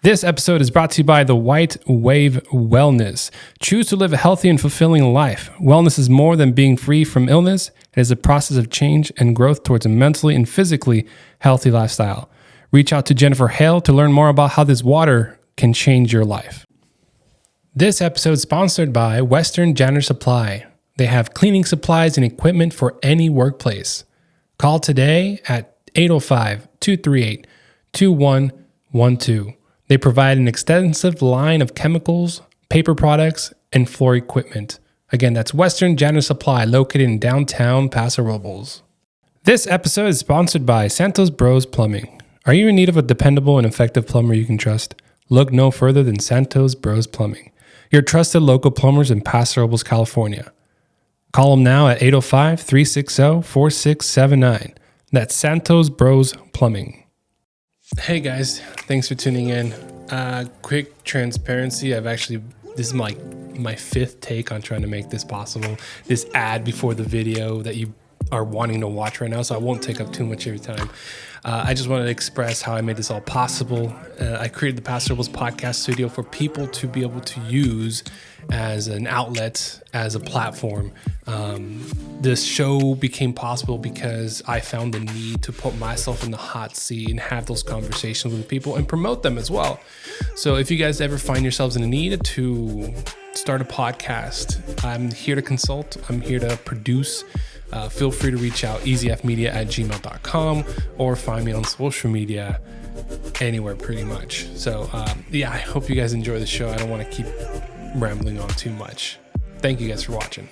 This episode is brought to you by the White Wave Wellness. Choose to live a healthy and fulfilling life. Wellness is more than being free from illness. It is a process of change and growth towards a mentally and physically healthy lifestyle. Reach out to Jennifer Hale to learn more about how this water can change your life. This episode is sponsored by Western Janitor Supply. They have cleaning supplies and equipment for any workplace. Call today at 805-238-2112. They provide an extensive line of chemicals, paper products, and floor equipment. Again, that's Western Janitor Supply, located in downtown Paso Robles. This episode is sponsored by Santos Bros Plumbing. Are you in need of a dependable and effective plumber you can trust? Look no further than Santos Bros Plumbing, your trusted local plumbers in Paso Robles, California. Call them now at 805-360-4679. That's Santos Bros Plumbing. Hey guys, thanks for tuning in. Quick transparency, this is my fifth take on trying to make this possible. This ad before the video that you are wanting to watch right now, so I won't take up too much of your time. I just wanted to express how I made this all possible. I created the Paso Robles podcast studio for people to be able to use as an outlet, as a platform. This show became possible because I found the need to put myself in the hot seat and have those conversations with people and promote them as well. So if you guys ever find yourselves in a need to start a podcast, I'm here to consult. I'm here to produce. Feel free to reach out, easyfmedia@gmail.com, or find me on social media anywhere pretty much. So I hope you guys enjoy the show. I don't want to keep rambling on too much. Thank you guys for watching.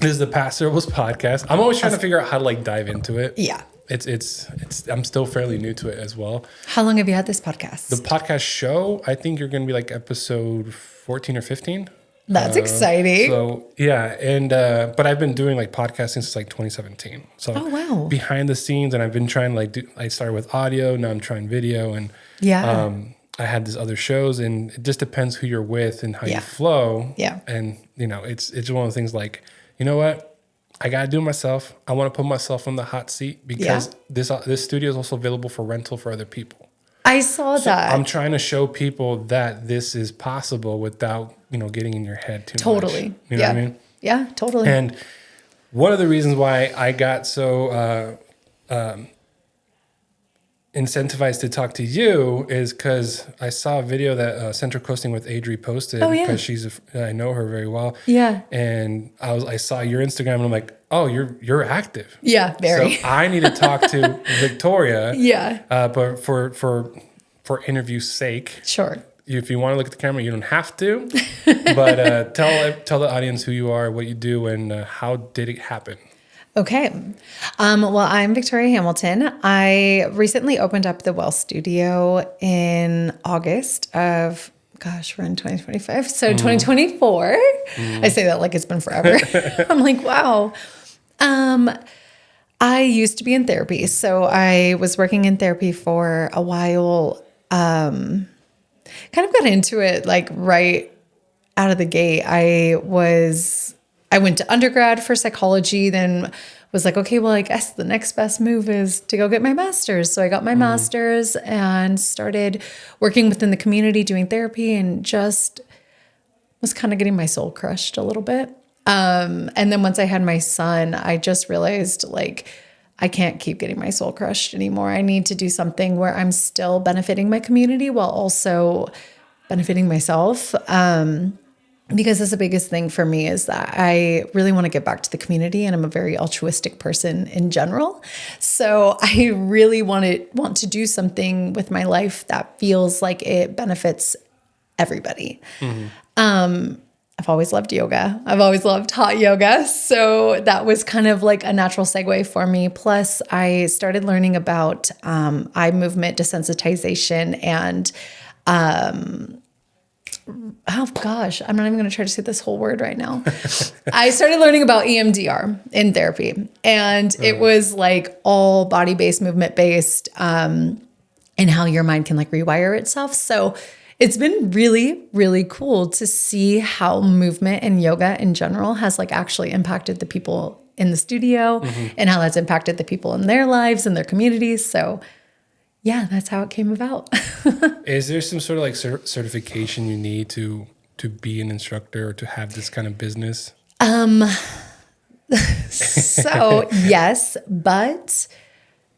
This is the Paso Robles podcast. I'm always trying to figure out how to dive into it. Yeah. It's I'm still fairly new to it as well. How long have you had this podcast? The podcast show, I think you're going to be episode 14 or 15. That's exciting. So yeah, and but I've been doing podcasting since 2017. So wow. Behind the scenes, and I've been trying I started with audio, now I'm trying video, and I had these other shows, and it just depends who you're with and how you flow. Yeah. And it's one of the things you know what? I got to do it myself. I want to put myself on the hot seat because this studio is also available for rental for other people. I saw that. I'm trying to show people that this is possible without, getting in your head too much. Totally. You know what I mean? Yeah, totally. And one of the reasons why I got so incentivized to talk to you is because I saw a video that Central Coasting with Adri posted. Oh, yeah. Because I know her very well. Yeah. And I saw your Instagram and I'm like, oh, you're active. Yeah, very. So I need to talk to Victoria. Yeah. But for interview's sake, sure. If you want to look at the camera, you don't have to. But tell the audience who you are, what you do, and how did it happen. Okay. Well, I'm Victoria Hamilton. I recently opened up the Well Studio in August of, we're in 2025. So 2024. I say that like it's been forever. I'm like, wow. I used to be in therapy. So I was working in therapy for a while. Kind of got into it right out of the gate. I went to undergrad for psychology, then was like, okay, well, I guess the next best move is to go get my master's. So I got my master's and started working within the community doing therapy, and just was kind of getting my soul crushed a little bit. And then once I had my son, I just realized I can't keep getting my soul crushed anymore. I need to do something where I'm still benefiting my community while also benefiting myself. Because that's the biggest thing for me, is that I really want to get back to the community, and I'm a very altruistic person in general. So I really want to do something with my life that feels like it benefits everybody. Mm-hmm. I've always loved yoga. I've always loved hot yoga. So that was kind of a natural segue for me. Plus I started learning about eye movement desensitization and I'm not even going to try to say this whole word right now. I started learning about EMDR in therapy, and it was all body-based, movement-based, and how your mind can rewire itself. So It's been really, really cool to see how movement and yoga in general has like actually impacted the people in the studio and how that's impacted the people in their lives and their communities. So yeah, that's how it came about. Is there some sort of like certification you need to be an instructor or to have this kind of business? So yes, but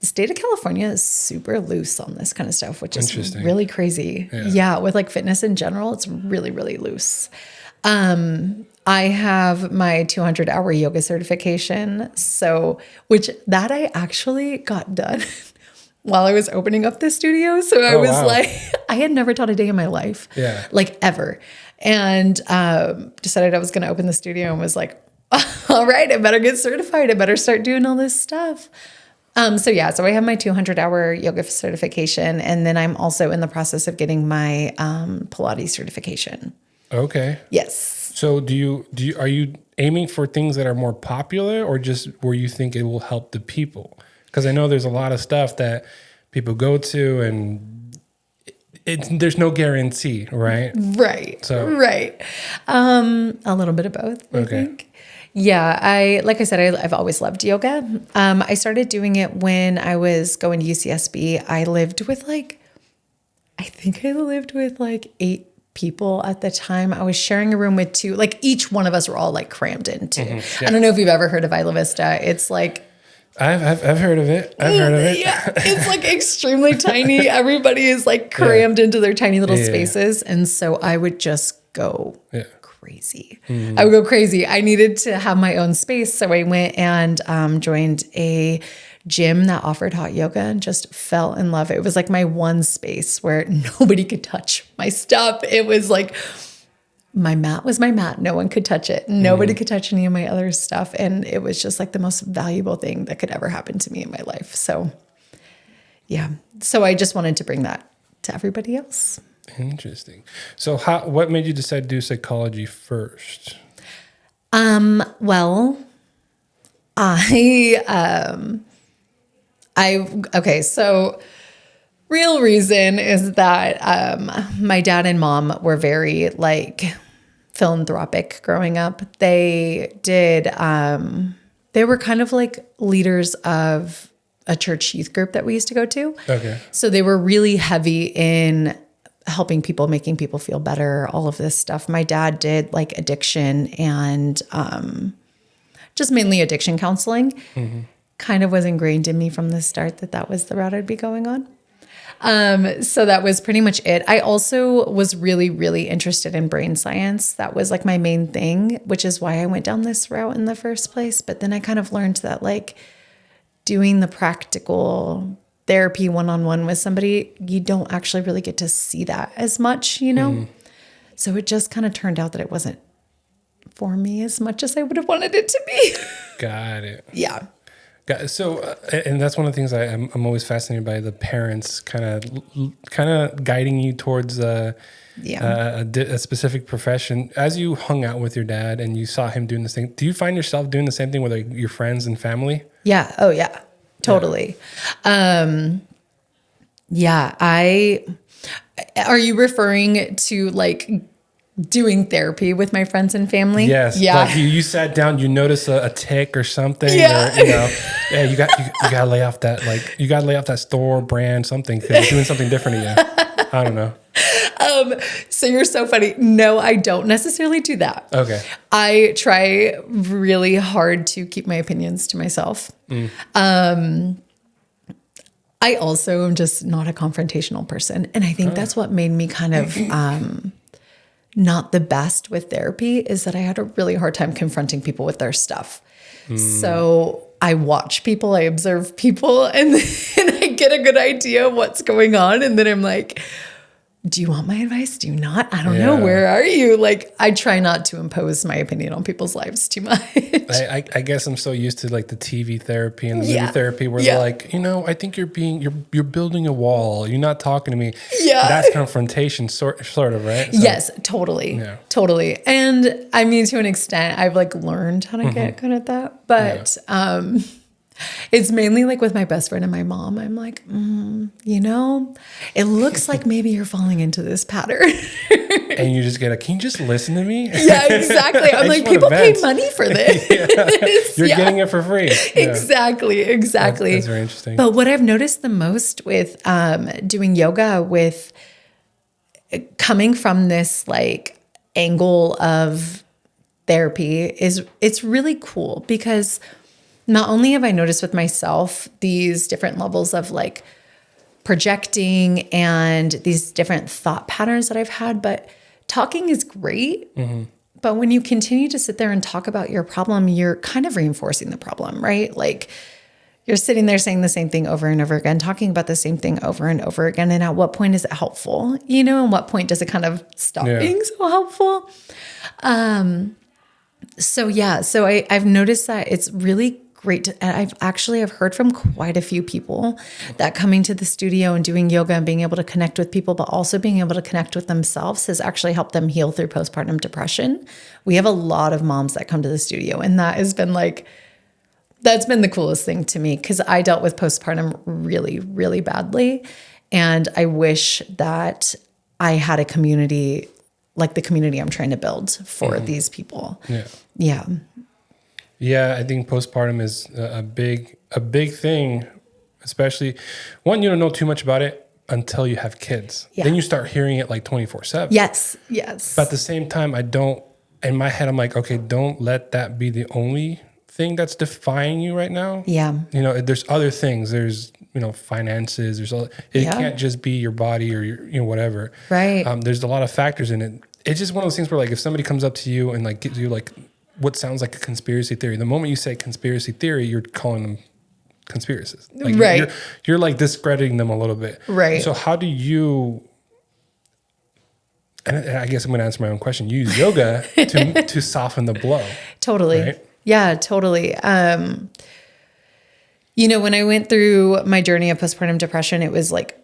the state of California is super loose on this kind of stuff, which is really crazy. Yeah, with like fitness in general, it's really, really loose. I have my 200-hour yoga certification. So, which that I actually got done while I was opening up the studio. So I was like, I had never taught a day in my life, like ever. And decided I was going to open the studio and was like, all right, I better get certified. I better start doing all this stuff. So I have my 200-hour yoga certification. And then I'm also in the process of getting my Pilates certification. Okay. Yes. So are you aiming for things that are more popular or just where you think it will help the people? Because I know there's a lot of stuff that people go to and there's no guarantee, right? Right. So right. A little bit of both, I think. Yeah, I've always loved yoga. I started doing it when I was going to UCSB. I lived with like 8 people at the time. I was sharing a room with 2, like each one of us were all like crammed into. I don't know if you've ever heard of Isla Vista. It's like, I've heard of it. Yeah, it's like extremely tiny. Everybody is like crammed into their tiny little spaces. And so I would just go crazy. I would go crazy. I needed to have my own space. So I went and joined a gym that offered hot yoga and just fell in love. It was like my one space where nobody could touch my stuff. It was like my mat was my mat. No one could touch it. Nobody could touch any of my other stuff. And it was just like the most valuable thing that could ever happen to me in my life. So yeah. So I just wanted to bring that to everybody else. Interesting. So what made you decide to do psychology first? Well, so real reason is that my dad and mom were very like philanthropic growing up. They were kind of like leaders of a church youth group that we used to go to. Okay. So they were really heavy in helping people, making people feel better, all of this stuff. My dad did like addiction and just mainly addiction counseling. Kind of was ingrained in me from the start that was the route I'd be going on. So that was pretty much it. I also was really, really interested in brain science. That was like my main thing, which is why I went down this route in the first place. But then I kind of learned that like doing the practical therapy one-on-one with somebody, you don't actually really get to see that as much, you know? So it just kind of turned out that it wasn't for me as much as I would have wanted it to be. Got it. Yeah. So, and that's one of the things I'm always fascinated by, the parents kind of guiding you towards a specific profession. As you hung out with your dad and you saw him doing this thing, do you find yourself doing the same thing with like your friends and family? Yeah. Oh yeah, totally. Are you referring to like doing therapy with my friends and family? Yes. Yeah. Like you sat down, you notice a tick or something. Yeah. Or, you gotta lay off that, like you gotta lay off that store brand something because you're doing something different again. I don't know. So you're so funny. No, I don't necessarily do that. Okay. I try really hard to keep my opinions to myself. I also am just not a confrontational person. And I think that's what made me kind of not the best with therapy, is that I had a really hard time confronting people with their stuff. So I watch people, I observe people, and then I get a good idea of what's going on. And then I'm like, do you want my advice? Do you not? I don't know. Where are you? Like, I try not to impose my opinion on people's lives too much. I guess I'm so used to like the TV therapy and the movie therapy where they're like, I think you're building a wall. You're not talking to me. Yeah. That's confrontation, sort of, right? So, yes, totally. Yeah. Totally. And I mean, to an extent, I've like learned how to get good at that. But It's mainly like with my best friend and my mom. I'm like, it looks like maybe you're falling into this pattern. And you just can you just listen to me? Yeah, exactly. I'm like, people pay money for this. You're getting it for free. Yeah. Exactly. That's very interesting. But what I've noticed the most with doing yoga, with coming from this like angle of therapy, is it's really cool, because not only have I noticed with myself these different levels of like projecting and these different thought patterns that I've had, but talking is great. Mm-hmm. But when you continue to sit there and talk about your problem, you're kind of reinforcing the problem, right? Like you're sitting there saying the same thing over and over again, talking about the same thing over and over again. And at what point is it helpful? And what point does it kind of stop being so helpful? So I've noticed that it's really great. I've heard from quite a few people that coming to the studio and doing yoga and being able to connect with people, but also being able to connect with themselves, has actually helped them heal through postpartum depression. We have a lot of moms that come to the studio, and that's been the coolest thing to me, because I dealt with postpartum really, really badly. And I wish that I had a community like the community I'm trying to build for these people. Yeah. Yeah, I think postpartum is a big thing, especially one, you don't know too much about it until you have kids. Yeah. Then you start hearing it like 24/7. Yes. But at the same time, in my head, I'm like, okay, don't let that be the only thing that's defining you right now. Yeah. There's other things. There's, finances. It can't just be your body or your, whatever. Right. There's a lot of factors in it. It's just one of those things where like, if somebody comes up to you and like gives you like what sounds like a conspiracy theory, the moment you say conspiracy theory, you're calling them conspiracists. Like right. You're like discrediting them a little bit. Right. So how do you, and I guess I'm going to answer my own question, use yoga to soften the blow? Totally. Right? Yeah, totally. When I went through my journey of postpartum depression, it was like,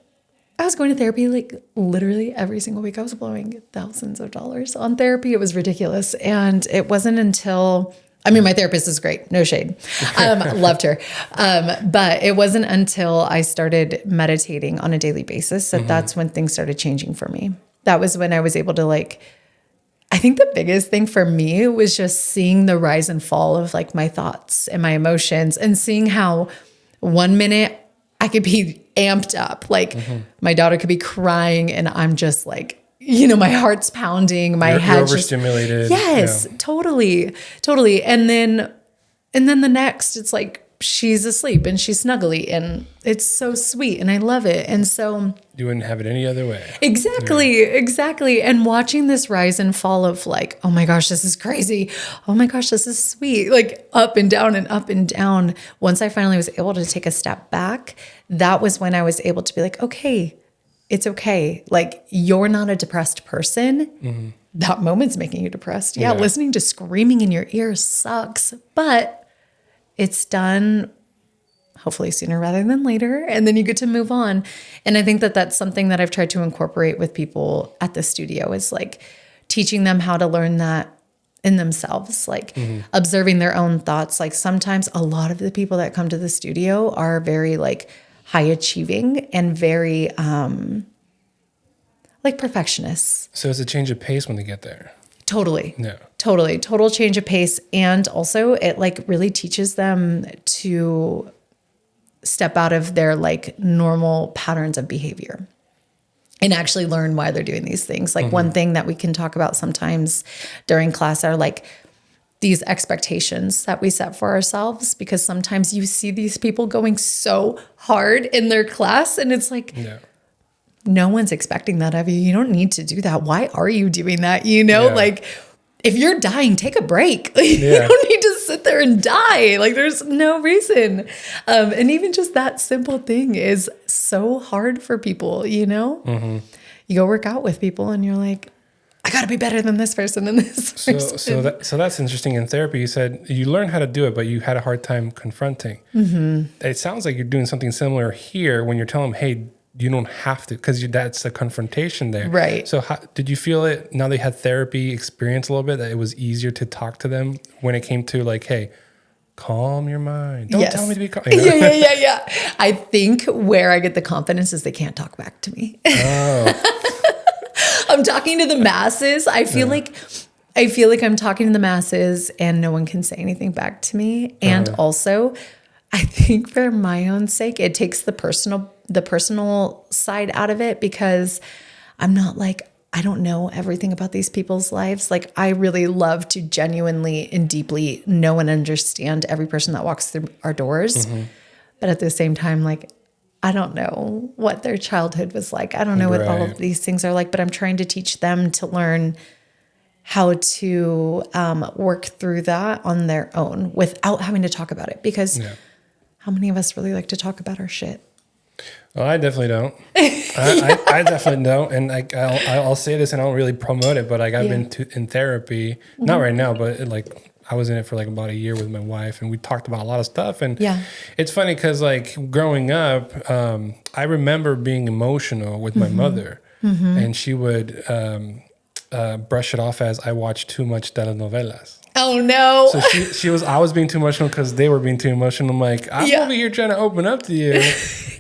I was going to therapy like literally every single week. I was blowing thousands of dollars on therapy. It was ridiculous. And it wasn't until, my therapist is great, no shade. Loved her. But it wasn't until I started meditating on a daily basis that that's when things started changing for me. That was when I was able to I think the biggest thing for me was just seeing the rise and fall of like my thoughts and my emotions, and seeing how 1 minute I could be amped up. Like my daughter could be crying and I'm just like, my heart's pounding, my head overstimulated. Yes, yeah. Totally. And then the next, it's like, she's asleep and she's snuggly and it's so sweet and I love it. And so you wouldn't have it any other way. Exactly. And watching this rise and fall of like, oh my gosh, this is crazy. Oh my gosh, this is sweet. Like up and down and up and down. Once I finally was able to take a step back, that was when I was able to be like, okay, it's okay. Like you're not a depressed person. Mm-hmm. That moment's making you depressed. Yeah. Listening to screaming in your ears sucks, but it's done hopefully sooner rather than later. And then you get to move on. And I think that that's something that I've tried to incorporate with people at the studio, is like teaching them how to learn that in themselves, like observing their own thoughts. Like sometimes a lot of the people that come to the studio are very like high achieving and very like perfectionists. So it's a change of pace when they get there. Totally. Yeah. Totally. Total change of pace. And also it like really teaches them to step out of their like normal patterns of behavior and actually learn why they're doing these things. Like one thing that we can talk about sometimes during class are like these expectations that we set for ourselves, because sometimes you see these people going so hard in their class and it's like, no one's expecting that of you. You don't need to do that. Why are you doing that? Like if you're dying, take a break. You don't need to sit there and die. Like there's no reason. And even just that simple thing is so hard for people, You go work out with people and you're like, I got to be better than this person and this person. So that's interesting. In therapy, you said you learned how to do it, but you had a hard time confronting. It sounds like you're doing something similar here when you're telling them, hey, you don't have to, because that's the confrontation there. Right. So how, did you feel it, now they had therapy experience a little bit, that it was easier to talk to them when it came to like, hey, calm your mind. Don't Yes. tell me to be calm. Yeah. I think where I get the confidence is they can't talk back to me. Oh, I'm talking to the masses. I feel like I'm talking to the masses and no one can say anything back to me. And also, I think for my own sake, it takes the personal side out of it, because I'm not like, I don't know everything about these people's lives. Like, I really love to genuinely and deeply know and understand every person that walks through our doors. But at the same time, like, I don't know what their childhood was like. I don't know what all of these things are like, but I'm trying to teach them to learn how to work through that on their own without having to talk about it. Because how many of us really like to talk about our shit? Well, I definitely don't. I definitely don't. And I'll say this, and I don't really promote it, but like I've been in therapy, not right now, but like I was in it for like about a year with my wife, and we talked about a lot of stuff. And it's funny because like growing up, I remember being emotional with my mother, and she would brush it off as I watched too much telenovelas. Oh no. So I was being too emotional because they were being too emotional. I'm like, I'm over here trying to open up to you.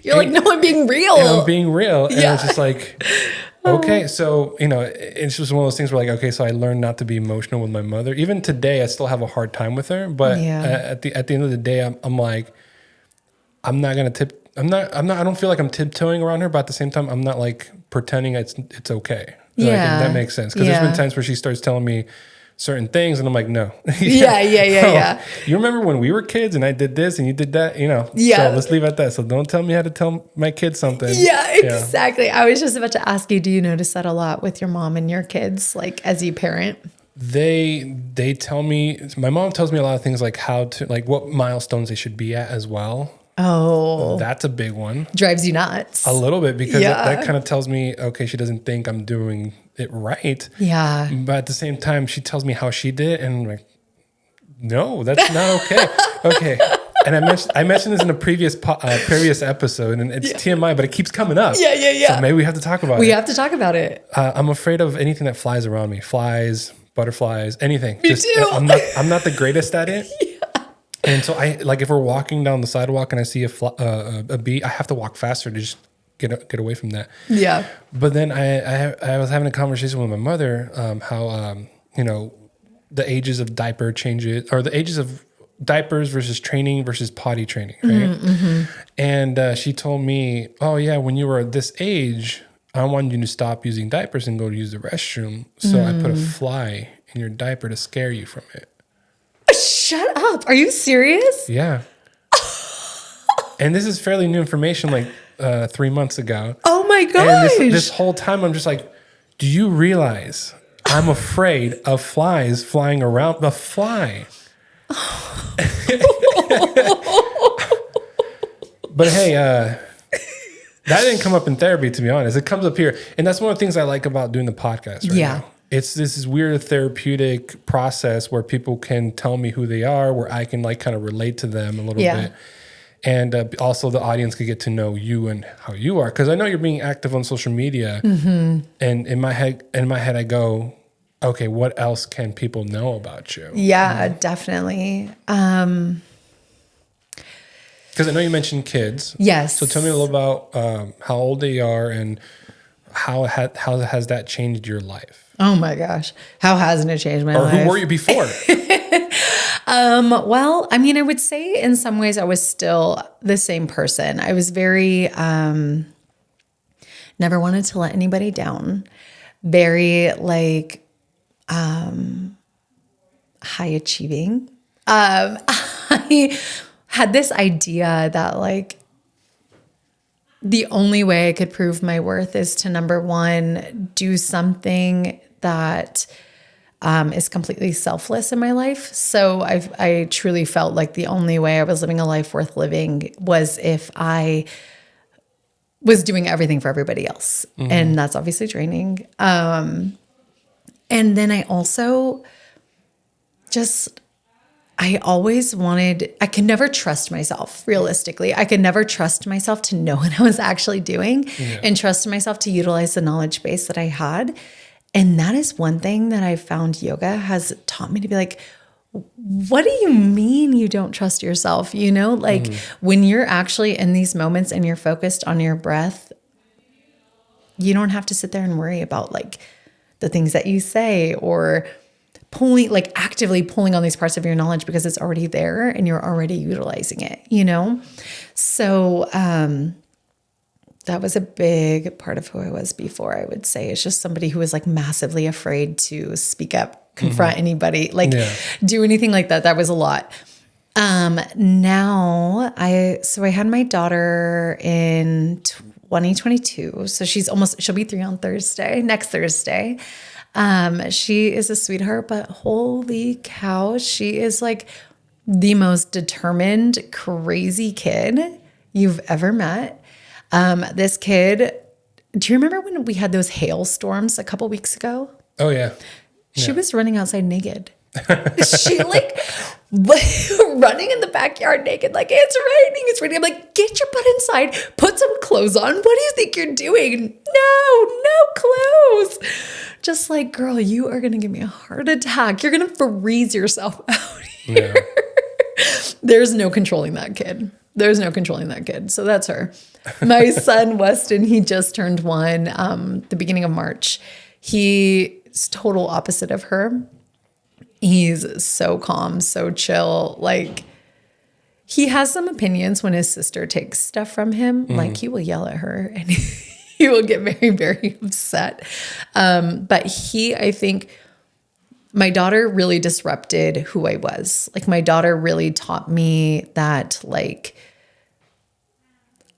You're like, no, I'm being real. And I'm being real. And I was just like, okay. So, it's just one of those things where like, okay, so I learned not to be emotional with my mother. Even today, I still have a hard time with her. But at the end of the day, I'm like, I'm not going to I don't feel like I'm tiptoeing around her, but at the same time, I'm not like pretending it's okay. Like, if that makes sense. Because there's been times where she starts telling me certain things, and I'm like, no. Yeah. You remember when we were kids and I did this and you did that, So let's leave it at that. So don't tell me how to tell my kids something. Yeah, exactly. I was just about to ask you, do you notice that a lot with your mom and your kids, like as you parent? They tell me, my mom tells me a lot of things, like how to, like what milestones they should be at as well. Oh, that's a big one. Drives you nuts. A little bit, because that kind of tells me, okay, she doesn't think I'm doing it right. Yeah. But at the same time, she tells me how she did it, and I'm like, no, that's not okay. Okay. And I mentioned this in a previous episode, and it's TMI, but it keeps coming up. Yeah. So maybe we have to talk about it. We have to talk about it. I'm afraid of anything that flies around me. Flies, butterflies, anything. Me too. I'm not the greatest at it. And so if we're walking down the sidewalk and I see a bee, I have to walk faster to just get away from that. Yeah. But then I was having a conversation with my mother, how the ages of diaper changes, or the ages of diapers versus training versus potty training, right? Mm-hmm. And she told me, oh yeah, when you were at this age, I wanted you to stop using diapers and go to use the restroom. So I put a fly in your diaper to scare you from it. Shut up. Are you serious? Yeah. And this is fairly new information, like 3 months ago. Oh my gosh. And this whole time I'm just like, do you realize I'm afraid of flies flying around? The fly. But hey, that didn't come up in therapy, to be honest. It comes up here. And that's one of the things I like about doing the podcast right now. It's this weird therapeutic process where people can tell me who they are, where I can like kind of relate to them a little bit. And also the audience could get to know you and how you are. Because I know you're being active on social media. Mm-hmm. And in my head, I go, okay, what else can people know about you? Yeah, definitely. Because I know you mentioned kids. Yes. So tell me a little about how old they are and how has that changed your life? Oh my gosh. How hasn't it changed my life? Or who were you before? Well, I mean, I would say in some ways I was still the same person. I was very, never wanted to let anybody down. Very like, high achieving. I had this idea that like, the only way I could prove my worth is to, number one, do something that is completely selfless in my life. So I truly felt like the only way I was living a life worth living was if I was doing everything for everybody else. Mm-hmm. And that's obviously draining. And then I also I always wanted, I could never trust myself, realistically. I could never trust myself to know what I was actually doing and trust myself to utilize the knowledge base that I had. And that is one thing that I found yoga has taught me to be like, what do you mean you don't trust yourself? You know, like when you're actually in these moments and you're focused on your breath, you don't have to sit there and worry about like the things that you say or actively pulling on these parts of your knowledge because it's already there and you're already utilizing it, you know? So, that was a big part of who I was before, I would say. It's just somebody who was like massively afraid to speak up, confront anybody, do anything like that. That was a lot. Now I had my daughter in 2022. So she'll be 3 on Thursday, next Thursday. She is a sweetheart, but holy cow, she is like the most determined, crazy kid you've ever met. This kid, do you remember when we had those hailstorms a couple weeks ago? Oh yeah. She was running outside naked. She like running in the backyard naked, like it's raining. I'm like, get your butt inside, put some clothes on. What do you think you're doing? No clothes. Just like, girl, you are gonna give me a heart attack. You're gonna freeze yourself out here. Yeah. There's no controlling that kid. So that's her. My son, Weston, he just turned 1, the beginning of March. He's total opposite of her. He's so calm, so chill. Like, he has some opinions when his sister takes stuff from him. Like, he will yell at her and he will get very, very upset. But I think my daughter really disrupted who I was. Like, my daughter really taught me that, like,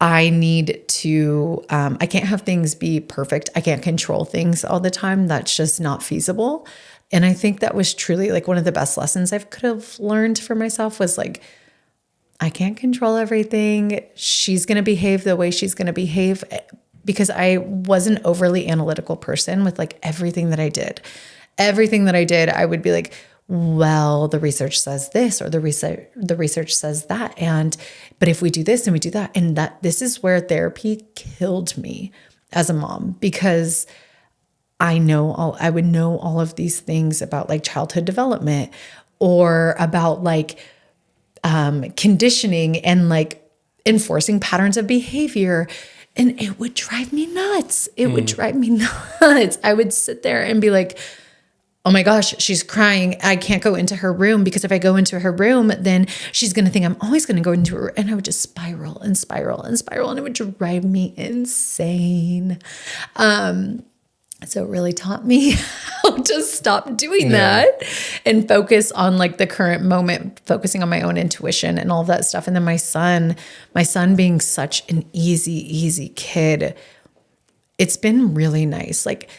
I need to, I can't have things be perfect. I can't control things all the time. That's just not feasible. And I think that was truly like one of the best lessons I could have learned for myself was like, I can't control everything. She's going to behave the way she's going to behave, because I was an overly analytical person with like everything that I did. Everything that I did, I would be like, well, the research says this, or the research says that. But if we do this and we do that, and this is where therapy killed me as a mom, because I would know all of these things about like childhood development or about like conditioning and like enforcing patterns of behavior. And it would drive me nuts. I would sit there and be like, oh my gosh, she's crying. I can't go into her room, because if I go into her room, then she's going to think I'm always going to go into her. And I would just spiral and spiral and spiral, and it would drive me insane. So it really taught me how to stop doing that and focus on like the current moment, focusing on my own intuition and all that stuff. And then my son being such an easy kid, it's been really nice. Like,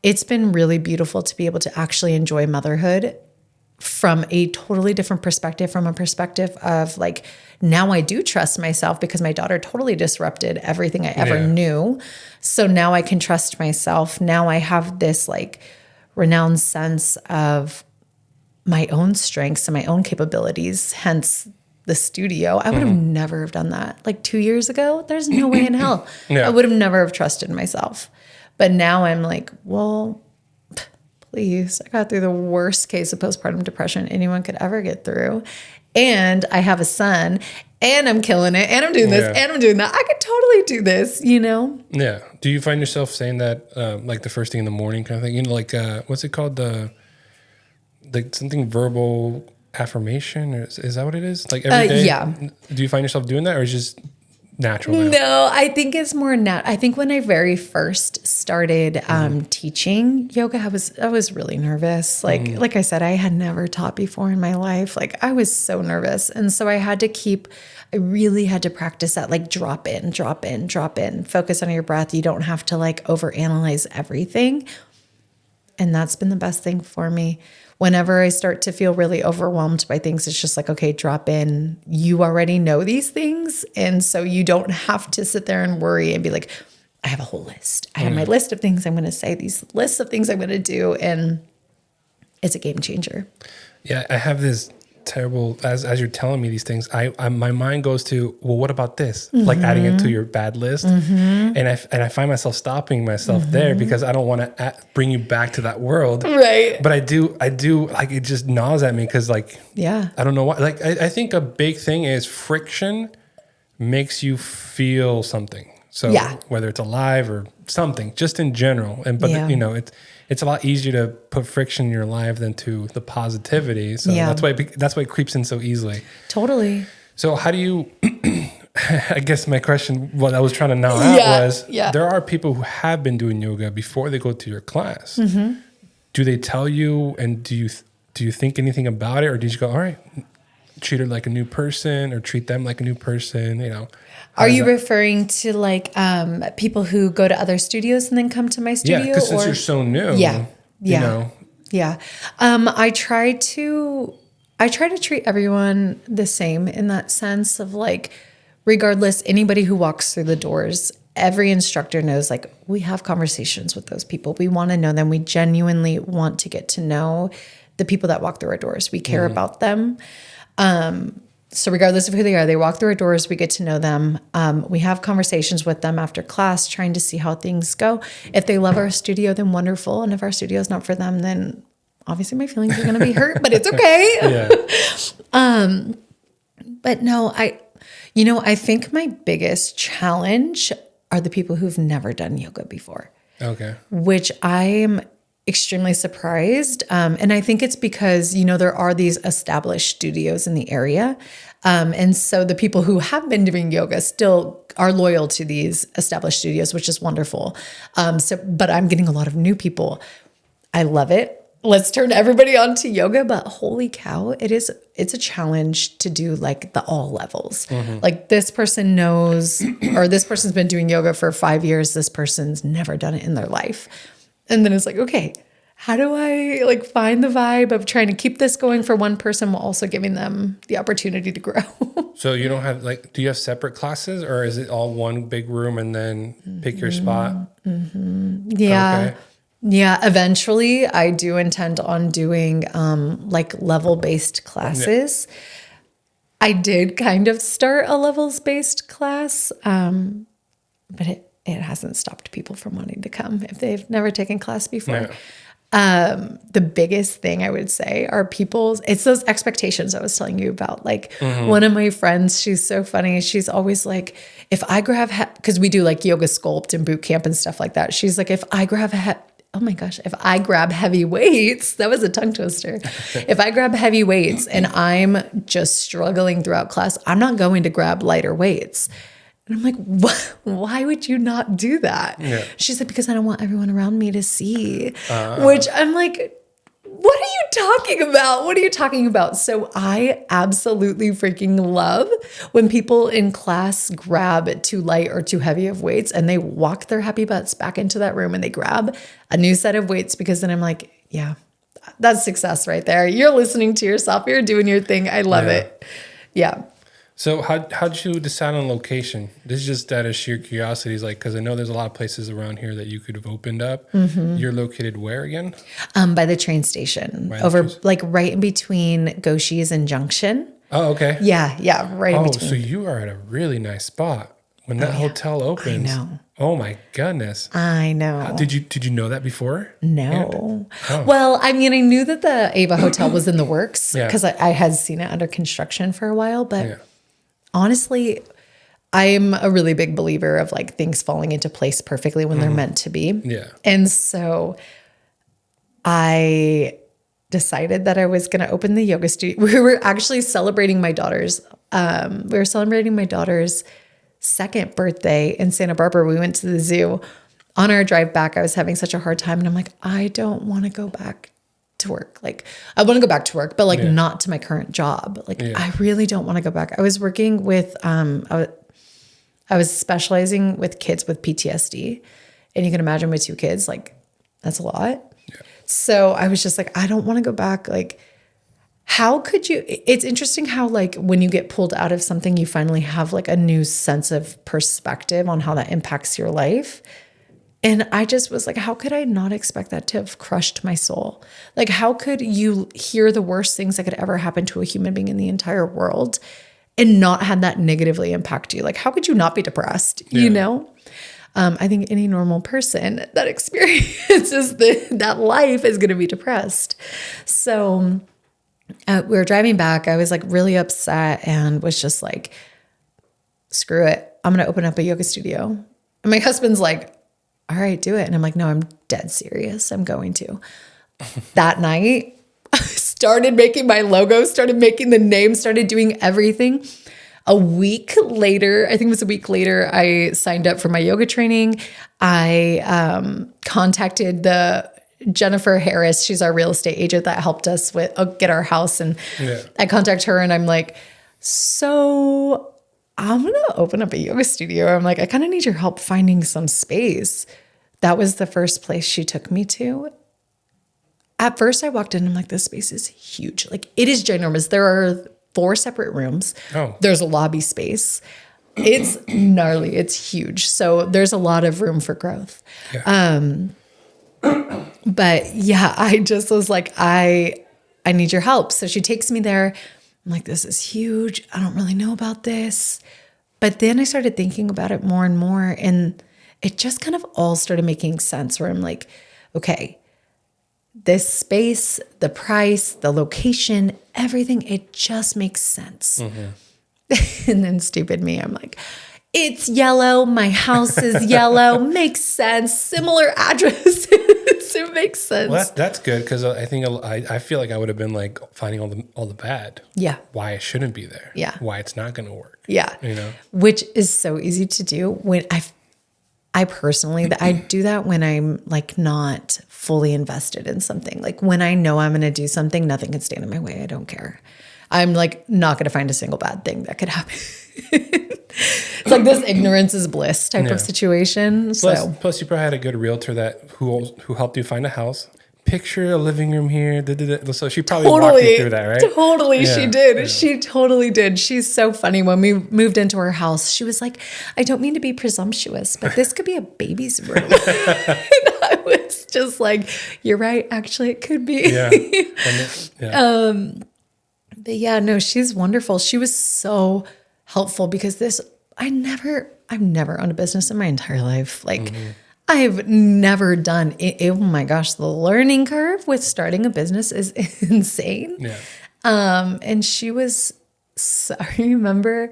it's been really beautiful to be able to actually enjoy motherhood from a totally different perspective, from a perspective of like, now I do trust myself, because my daughter totally disrupted everything I ever knew. So now I can trust myself. Now I have this like renowned sense of my own strengths and my own capabilities, hence the studio. I would have never have done that. Like 2 years ago, there's no way in hell. I would have never have trusted myself. But now I'm like, well, please, I got through the worst case of postpartum depression anyone could ever get through. And I have a son, and I'm killing it, and I'm doing this, and I'm doing that. I could totally do this, you know? Yeah. Do you find yourself saying that like the first thing in the morning kind of thing? You know, like what's it called? Like something verbal affirmation? Or is that what it is? Like every day? Yeah. Do you find yourself doing that, or is it just natural now? No, I think it's more I think when I very first started teaching yoga, I was really nervous. Like I said, I had never taught before in my life. Like, I was so nervous. And so I really had to practice that, like drop in, focus on your breath. You don't have to like overanalyze everything. And that's been the best thing for me. Whenever I start to feel really overwhelmed by things, it's just like, okay, drop in. You already know these things. And so you don't have to sit there and worry and be like, I have a whole list. I have my list of things I'm going to say, these lists of things I'm going to do. And it's a game changer. Yeah, I have this terrible. As you're telling me these things, I my mind goes to, well, what about this? Like adding it to your bad list, and I find myself stopping myself there because I don't want to bring you back to that world, Right. But I do like, it just gnaws at me because like, Yeah. I don't know why. Like I think a big thing is friction makes you feel something. So whether it's alive or something, just in general, you know, it's a lot easier to put friction in your life than to the positivity. So that's why it creeps in so easily. Totally. So how do you? I guess my question, what I was trying to gnaw out was, there are people who have been doing yoga before they go to your class. Do they tell you, and do you think anything about it, or did you go, all right, treat her like a new person, or treat them like a new person? You know. Are you referring to like people who go to other studios and then come to my studio? Yeah, because since you're so new, you know. Yeah. I try to treat everyone the same in that sense of like, regardless, anybody who walks through the doors, every instructor knows like we have conversations with those people. We want to know them. We genuinely want to get to know the people that walk through our doors. We care about them. So regardless of who they are, they walk through our doors, we get to know them. We have conversations with them after class, trying to see how things go. If they love our studio, then wonderful. And if our studio is not for them, then obviously my feelings are going to be hurt, but it's okay. But no, I think my biggest challenge are the people who've never done yoga before. Okay. Which I am extremely surprised. And I think it's because, you know, there are these established studios in the area. And so the people who have been doing yoga still are loyal to these established studios, which is wonderful. But I'm getting a lot of new people. I love it. Let's turn everybody on to yoga, but holy cow, it's a challenge to do like the all levels. Like this person knows, or this person's been doing yoga for 5 years. This person's never done it in their life. And then it's like, okay, how do I like find the vibe of trying to keep this going for one person while also giving them the opportunity to grow? So you don't have like, do you have separate classes, or is it all one big room and then pick your spot? Yeah. Okay. Yeah. Eventually I do intend on doing like level-based classes. Yeah. I did kind of start a levels-based class, but it hasn't stopped people from wanting to come if they've never taken class before. Yeah. The biggest thing I would say are it's those expectations I was telling you about. Like one of my friends, she's so funny. She's always like, if I grab, cause we do like yoga sculpt and boot camp and stuff like that. She's like, if I grab heavy weights, that was a tongue twister. If I grab heavy weights and I'm just struggling throughout class, I'm not going to grab lighter weights. And I'm like, why would you not do that? Yeah. She's like, because I don't want everyone around me to see, which I'm like, what are you talking about? What are you talking about? So I absolutely freaking love when people in class grab too light or too heavy of weights and they walk their happy butts back into that room and they grab a new set of weights, because then I'm like, yeah, that's success right there. You're listening to yourself. You're doing your thing. I love it. Yeah. So how'd you decide on location? This is just out of sheer curiosity, like, because I know there's a lot of places around here that you could have opened up. You're located where again? By the train station, like right in between Goshi's and Junction. Oh, okay. Yeah, right in between. So you are at a really nice spot. When that hotel opens, I know. Oh my goodness. I know. Did you know that before? No. Oh. Well, I mean, I knew that the Ava Hotel was in the works because I had seen it under construction for a while, but honestly, I'm a really big believer of like things falling into place perfectly when they're meant to be. Yeah. And so I decided that I was going to open the yoga studio. We were actually celebrating my daughter's second birthday in Santa Barbara. We went to the zoo. On our drive back, I was having such a hard time. And I'm like, I don't want to go back to work. Like, I want to go back to work, but like not to my current job. Like, I really don't want to go back. I was working with, I was specializing with kids with PTSD. And you can imagine with 2 kids, like, that's a lot. Yeah. So I was just like, I don't want to go back. Like, how could you, it's interesting how like when you get pulled out of something, you finally have like a new sense of perspective on how that impacts your life. And I just was like, how could I not expect that to have crushed my soul? Like, how could you hear the worst things that could ever happen to a human being in the entire world and not have that negatively impact you? Like, how could you not be depressed? Yeah. You know? I think any normal person that experiences that life is going to be depressed. So we were driving back. I was like really upset and was just like, screw it. I'm going to open up a yoga studio. And my husband's like, all right, do it. And I'm like, no, I'm dead serious. I'm going to. That night, I started making my logo, started making the name, started doing everything. A week later, I think it was a week later, I signed up for my yoga training. I contacted the Jennifer Harris. She's our real estate agent that helped us with get our house. And I contact her and I'm like, so I'm going to open up a yoga studio. I'm like, I kind of need your help finding some space. That was the first place she took me to. At first I walked in and I'm like, this space is huge. Like it is ginormous. There are 4 separate rooms. Oh. There's a lobby space. It's gnarly. It's huge. So there's a lot of room for growth. Yeah. But yeah, I just was like, I need your help. So she takes me there. I'm like, this is huge. I don't really know about this. But then I started thinking about it more and more. And it just kind of all started making sense where I'm like, okay, this space, the price, the location, everything, it just makes sense. Mm-hmm. And then stupid me, I'm like, it's yellow. My house is yellow. Makes sense. Similar addresses. It makes sense. Well, that's good because I think I feel like I would have been like finding all the bad. Yeah. Why it shouldn't be there. Yeah. Why it's not going to work. Yeah. You know, which is so easy to do when I personally, I do that when I'm like not fully invested in something. Like when I know I'm going to do something, nothing can stand in my way. I don't care. I'm like not going to find a single bad thing that could happen. It's like this ignorance is bliss type of situation. Plus you probably had a good realtor who helped you find a house. Picture a living room here. So she probably walked you through that, right? Totally, yeah, she did. Yeah. She totally did. She's so funny. When we moved into her house, she was like, I don't mean to be presumptuous, but this could be a baby's room. And I was just like, you're right. Actually, it could be. Yeah. But yeah, no, she's wonderful. She was so helpful because I've never owned a business in my entire life. Like, mm-hmm. I've never done it. Oh my gosh, the learning curve with starting a business is insane. Yeah. And she was, I remember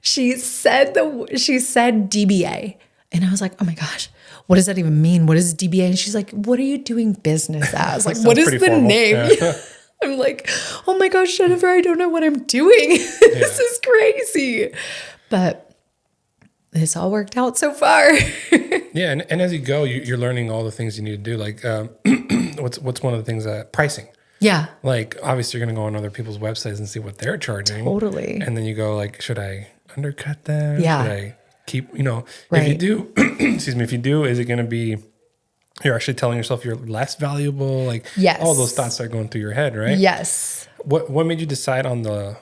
she said DBA. And I was like, oh my gosh, what does that even mean? What is DBA? And she's like, what are you doing business as? Like, what is the formal name? Yeah. I'm like, oh my gosh, Jennifer, I don't know what I'm doing. This is crazy. But this all worked out so far. Yeah, and as you go, you're learning all the things you need to do. Like, what's one of the things? Pricing. Yeah. Like, obviously, you're going to go on other people's websites and see what they're charging. Totally. And then you go, like, should I undercut them? Yeah. Should I keep, if you do, if you do, is it going to be, you're actually telling yourself you're less valuable? Like, yes. All those thoughts are going through your head, right? Yes. What made you decide on the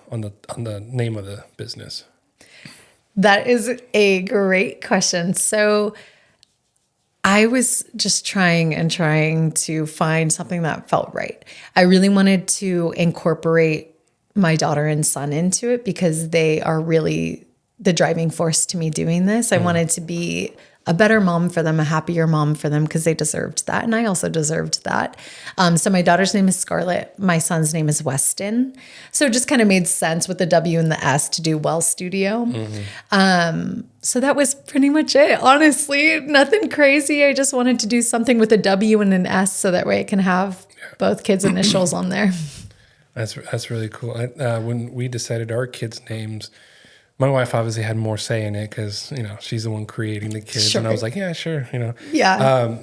name of the business? That is a great question. So I was just trying to find something that felt right. I really wanted to incorporate my daughter and son into it because they are really the driving force to me doing this. I wanted to be a better mom for them, a happier mom for them because they deserved that. And I also deserved that. So my daughter's name is Scarlett. My son's name is Weston. So it just kind of made sense with the W and the S to do Well Studio. Mm-hmm. So that was pretty much it. Honestly, nothing crazy. I just wanted to do something with a W and an S so that way I can have both kids' initials on there. That's really cool. When we decided our kids' names, my wife obviously had more say in it because, she's the one creating the kids. Sure. And I was like, yeah, sure. Yeah.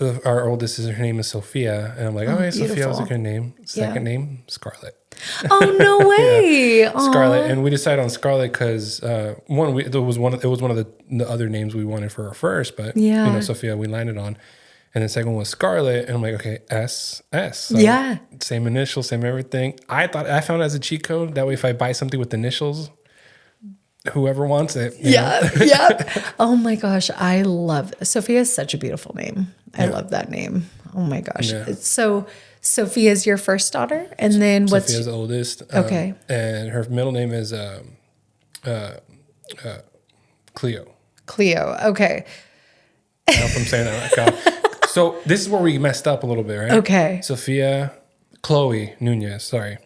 Our oldest her name is Sophia. And I'm like, oh, yeah, Sophia was a good name. Second name, Scarlett. Oh, no way. Yeah. Scarlett. And we decided on Scarlett because, it was one of the other names we wanted for her first. But, Sophia, we landed on. And the second one was Scarlett. And I'm like, okay, S. So yeah. Same initial, same everything. I found it as a cheat code. That way, if I buy something with initials, whoever wants it. Yeah. Yeah. Oh my gosh. I love Sophia is such a beautiful name. I love that name. Oh my gosh. Yeah. So Sophia's your first daughter, and then Sophia's the oldest. Okay. And her middle name is Cleo. Cleo. Okay. I hope I'm saying that right. So this is where we messed up a little bit, right? Okay. Sophia Chloe Nunez. Sorry.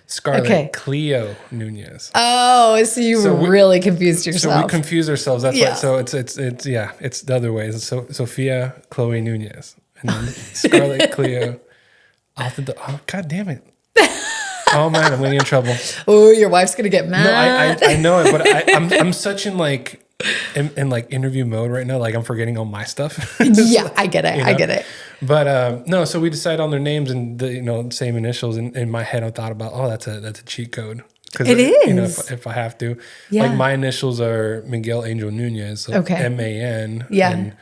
Scarlett Cleo Nunez. Oh, so you really confused yourself. So we confused ourselves. That's why. So it's the other way. So Sophia Chloe Nunez, and then Scarlett Cleo. Oh, God damn it! Oh man, I'm getting in trouble. Oh, your wife's gonna get mad. No, I know it, but I'm such in like interview mode right now. Like I'm forgetting all my stuff. Yeah, I get it. You know? I get it. But no, so we decided on their names and the same initials. In my head, I thought about, that's a cheat code. It is. If I have to, Yeah. like my initials are Miguel Angel Nunez, so MAN. Yeah. And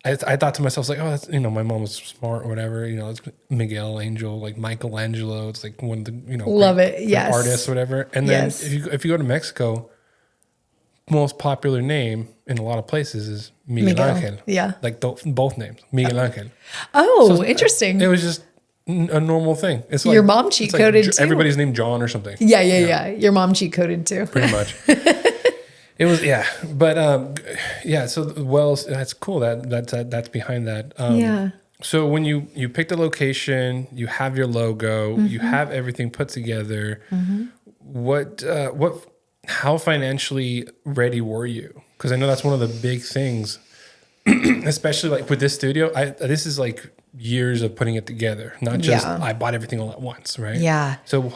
I thought to myself, like, that's, my mom was smart or whatever. It's Miguel Angel, like Michelangelo. It's like one of the love it. Yes. artists, whatever. And then if you go to Mexico, most popular name in a lot of places is Miguel Angel. Yeah. Like both names, Miguel Angel. Oh, interesting. It was just a normal thing. It's your mom cheat coded too. Everybody's named John or something. Yeah. Your mom cheat coded too. Pretty much. It was, but so that's cool. That's behind that. So when you pick the location, you have your logo, you have everything put together. How financially ready were you? Because I know that's one of the big things, especially like with this studio. This is like years of putting it together, not just I bought everything all at once, right? Yeah. So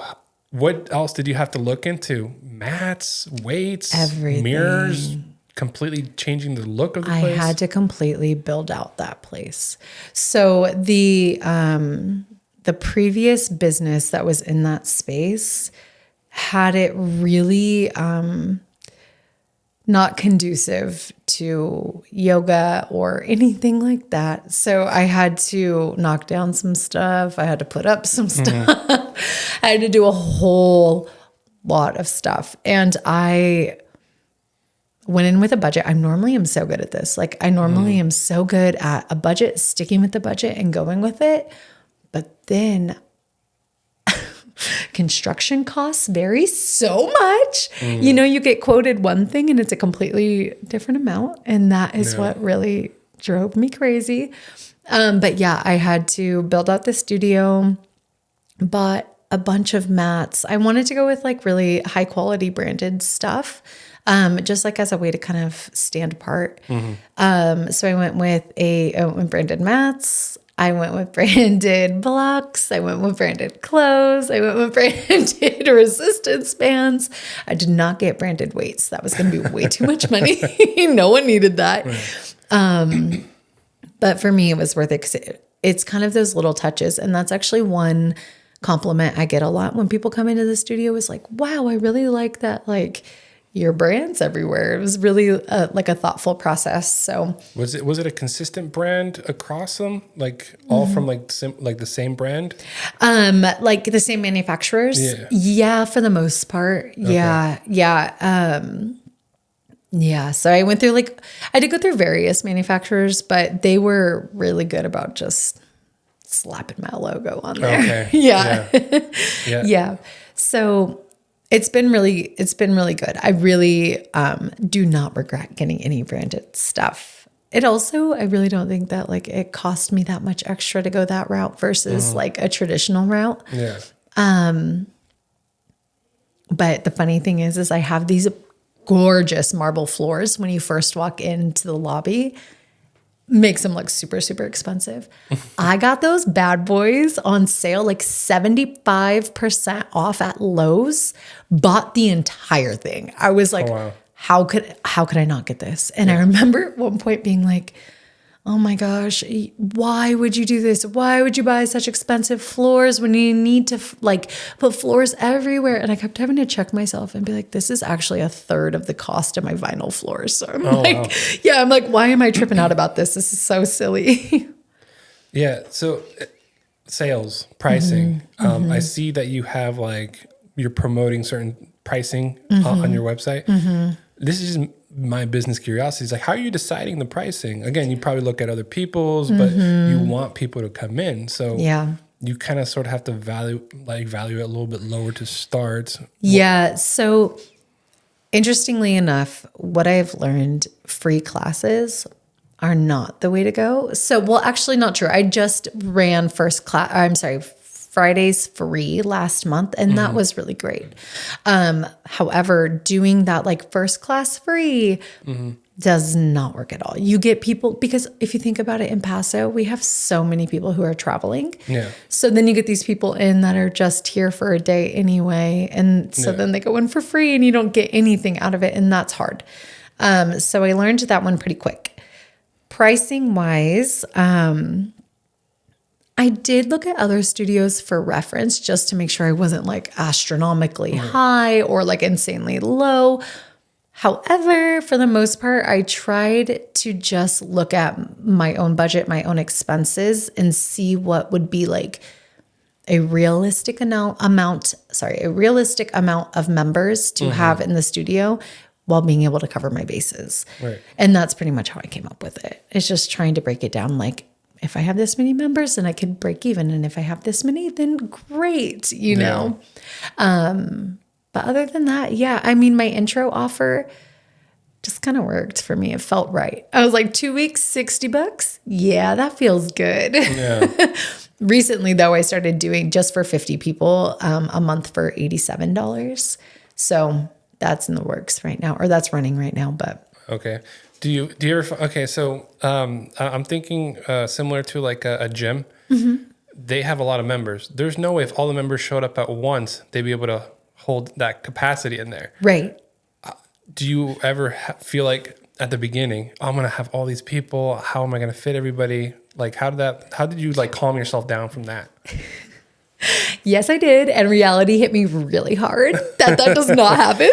what else did you have to look into? Mats, weights, everything. Mirrors, completely changing the look of the place? I had to completely build out that place. So the previous business that was in that space had it really not conducive to yoga or anything like that. So I had to knock down some stuff. I had to put up some stuff. I had to do a whole lot of stuff. And I went in with a budget. I normally am so good at this. Like I normally am so good at a budget, sticking with the budget and going with it. But then construction costs vary so much. You get quoted one thing and it's a completely different amount. And that is what really drove me crazy. But yeah, I had to build out the studio, bought a bunch of mats. I wanted to go with like really high quality branded stuff, just like as a way to kind of stand apart. So I went with branded mats. I went with branded blocks. I went with branded clothes. I went with branded resistance bands. I did not get branded weights. That was going to be way too much money. No one needed that. Right. But for me, it was worth it because it's kind of those little touches. And that's actually one compliment I get a lot when people come into the studio is like, wow, I really like that. Like, your brand's everywhere. It was really like a thoughtful process. So was it a consistent brand across them, like all from like the same brand? Like the same manufacturers. Yeah, for the most part. Okay. Yeah. So I went through I did go through various manufacturers, but they were really good about just slapping my logo on there. Okay. Yeah. So It's been really good. I really do not regret getting any branded stuff. It also, I really don't think that it cost me that much extra to go that route versus like a traditional route. Yeah. But the funny thing is I have these gorgeous marble floors when you first walk into the lobby. Makes them look super, super expensive. I got those bad boys on sale, like 75% off at Lowe's, bought the entire thing. I was like, how could I not get this? And I remember at one point being like, oh my gosh, why would you do this? Why would you buy such expensive floors when you need to put floors everywhere? And I kept having to check myself and be like, this is actually a third of the cost of my vinyl floors. So I'm I'm like, why am I tripping out about this? This is so silly. Yeah. So sales, pricing. I see that you have you're promoting certain pricing on your website. this is just my business curiosity. It's like, how are you deciding the pricing? Again, you probably look at other people's, but you want people to come in. So Yeah. you kind of sort of have to value it a little bit lower to start. Yeah. So interestingly enough, what I've learned, free classes are not the way to go. So, well, actually not true. I just ran Fridays free last month, and that was really great. However, doing that like first class free does not work at all. You get people, because if you think about it, in Paso, we have so many people who are traveling. Yeah. So then you get these people in that are just here for a day anyway. And so then they go in for free and you don't get anything out of it. And that's hard. So I learned that one pretty quick. Pricing wise, I did look at other studios for reference just to make sure I wasn't like astronomically high or like insanely low. However, for the most part, I tried to just look at my own budget, my own expenses, and see what would be like a realistic amount of members to have in the studio while being able to cover my bases. Right. And that's pretty much how I came up with it. It's just trying to break it down like, if I have this many members, then I could break even. And if I have this many, then great, you know? But other than that, yeah, I mean, my intro offer just kind of worked for me. It felt right. I was like, 2 weeks, $60. Yeah, that feels good. Yeah. Recently, though, I started doing just for 50 people a month for $87. So that's in the works right now, or that's running right now. But Okay. Do you ever, okay. So, I'm thinking, similar to like a gym, they have a lot of members. There's no way if all the members showed up at once, they'd be able to hold that capacity in there. right. Do you ever feel like at the beginning, I'm going to have all these people. How am I going to fit everybody? Like, how did you like calm yourself down from that? Yes, I did. And reality hit me really hard that does not happen.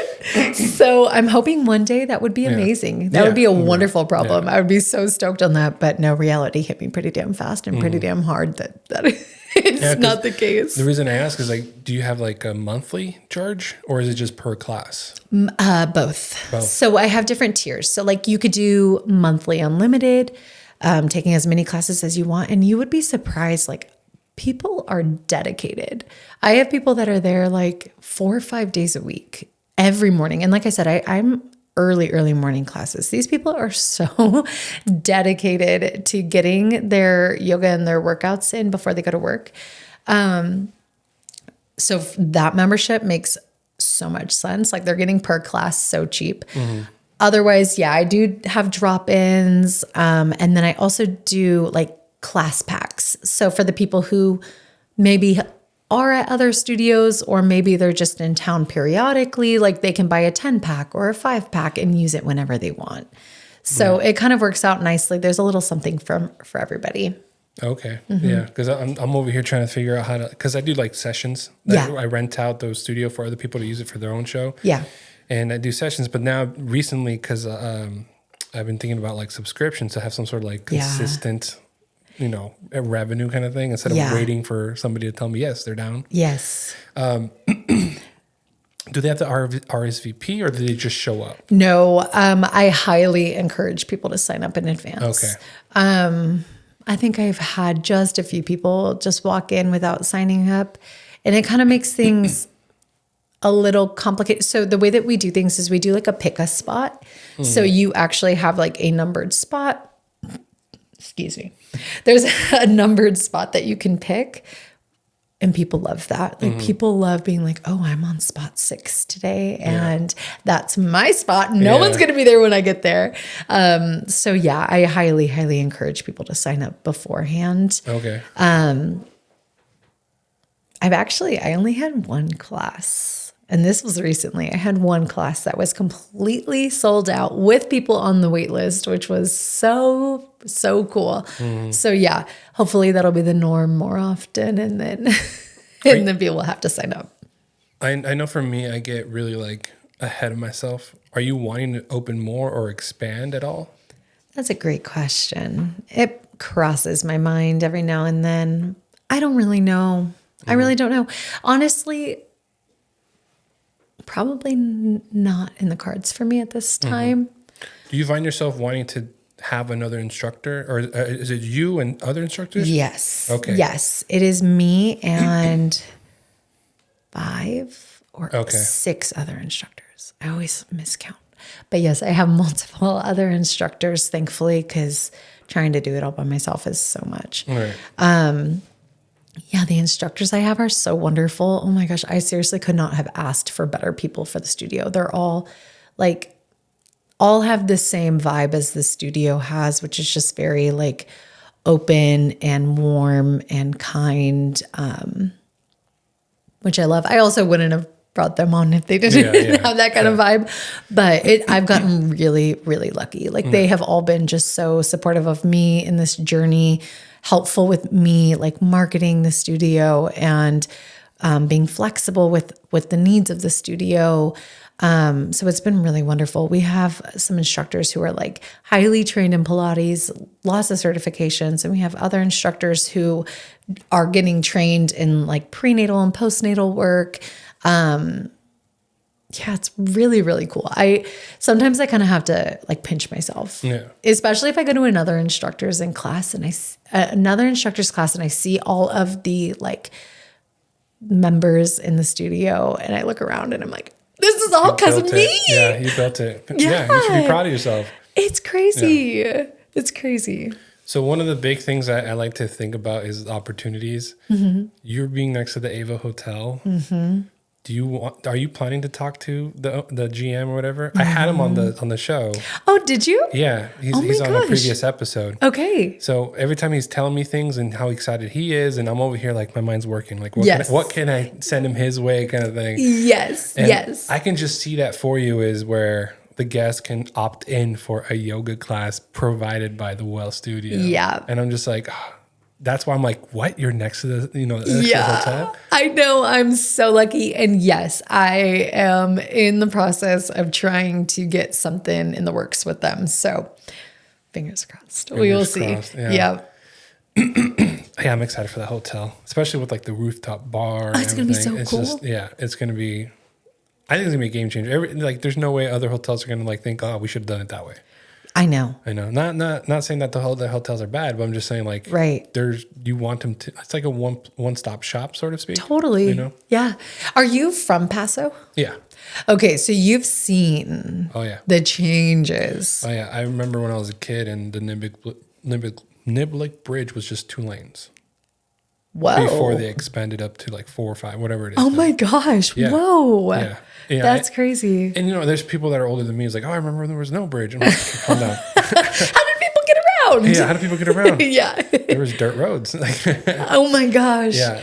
So I'm hoping one day that would be amazing. That would be a wonderful problem. Yeah. I would be so stoked on that. But no, reality hit me pretty damn fast and pretty damn hard that it's not the case. The reason I ask is like, do you have like a monthly charge or is it just per class? Both. So I have different tiers. So like you could do monthly unlimited, taking as many classes as you want. And you would be surprised, like, people are dedicated. I have people that are there like 4 or 5 days a week, every morning. And like I said, I'm early morning classes. These people are so dedicated to getting their yoga and their workouts in before they go to work. So that membership makes so much sense. Like they're getting per class so cheap. Otherwise, yeah, I do have drop-ins. And then I also do like class packs. So for the people who maybe are at other studios or maybe they're just in town periodically, like they can buy a 10-pack or a 5-pack and use it whenever they want. So it kind of works out nicely. There's a little something for everybody. Okay. Yeah. Because I'm over here trying to figure out how to, because I do like sessions. I rent out those studio for other people to use it for their own show. Yeah. And I do sessions, but now recently, because I've been thinking about like subscriptions to have some sort of like consistent, you know, a revenue kind of thing instead of waiting for somebody to tell me, yes, they're down. Yes. Do they have to RSVP or do they just show up? No, I highly encourage people to sign up in advance. Okay. I think I've had just a few people just walk in without signing up, and it kind of makes things a little complicated. So the way that we do things is we do like a pick a spot. So you actually have like a numbered spot. Excuse me. There's a numbered spot that you can pick. And people love that. Like people love being like, oh, I'm on spot 6 today. And that's my spot. No one's going to be there when I get there. So yeah, I highly, highly encourage people to sign up beforehand. Okay. I only had one class. And this was recently. I had one class that was completely sold out with people on the wait list, which was so cool. So yeah, hopefully that'll be the norm more often. And then then people will have to sign up. I know for me, I get really like ahead of myself. Are you wanting to open more or expand at all? That's a great question. It crosses my mind every now and then. I don't really know. I really don't know. Honestly, probably not in the cards for me at this time. Do you find yourself wanting to have another instructor, or is it you and other instructors? Yes. Okay. Yes, it is me and 5 or Okay. 6 other instructors. I always miscount. But yes, I have multiple other instructors, thankfully, because trying to do it all by myself is so much. All right. Yeah, the instructors I have are so wonderful. Oh my gosh, I seriously could not have asked for better people for the studio. They're all have the same vibe as the studio has, which is just very like open and warm and kind, which I love. I also wouldn't have brought them on if they didn't have that kind of vibe. But I've gotten really, really lucky. Like they have all been just so supportive of me in this journey, helpful with me, like marketing the studio and being flexible with the needs of the studio. So it's been really wonderful. We have some instructors who are like highly trained in Pilates, lots of certifications, and we have other instructors who are getting trained in like prenatal and postnatal work. Yeah, it's really, really cool. Sometimes I kind of have to like pinch myself, especially if I go to another instructor's class and I see all of the like members in the studio, and I look around and I'm like, this is all because of me. Yeah, you built it. Yeah, you should be proud of yourself. It's crazy. Yeah. It's crazy. So one of the big things I like to think about is opportunities. You're being next to the Ava Hotel. Are you planning to talk to the GM or whatever? I had him on the show. Oh, did you? Yeah, he's on a previous episode. Okay. So every time he's telling me things and how excited he is, and I'm over here like my mind's working. Like, what can I send him his way, kind of thing. Yes. And yes. I can just see that for you is where the guest can opt in for a yoga class provided by the Well Studio. Yeah. And I'm just like. That's why I'm like, what? You're next to the, next to the hotel? I know. I'm so lucky. And yes, I am in the process of trying to get something in the works with them. So fingers crossed. We will see. Yeah. Yeah, I'm excited for the hotel, especially with like the rooftop bar. Oh, it's going to be so cool. It's going to be, I think it's going to be a game changer. There's no way other hotels are going to like think, oh, we should have done it that way. I know. Not saying that the hotels are bad, but I'm just saying like, you want them to, it's like a one-stop shop, so to speak. Totally. Yeah. Are you from Paso? Yeah. Okay. So you've seen the changes. Oh yeah. I remember when I was a kid and the Niblick Bridge was just 2 lanes. Whoa. Before they expanded up to like 4 or 5, whatever it is. Oh my gosh. Yeah. Whoa. Yeah. That's crazy. And there's people that are older than me. It's like, oh, I remember when there was no bridge. I'm like, calm down. How did people get around? Yeah, how do people get around? Yeah. There was dirt roads. Oh my gosh. Yeah.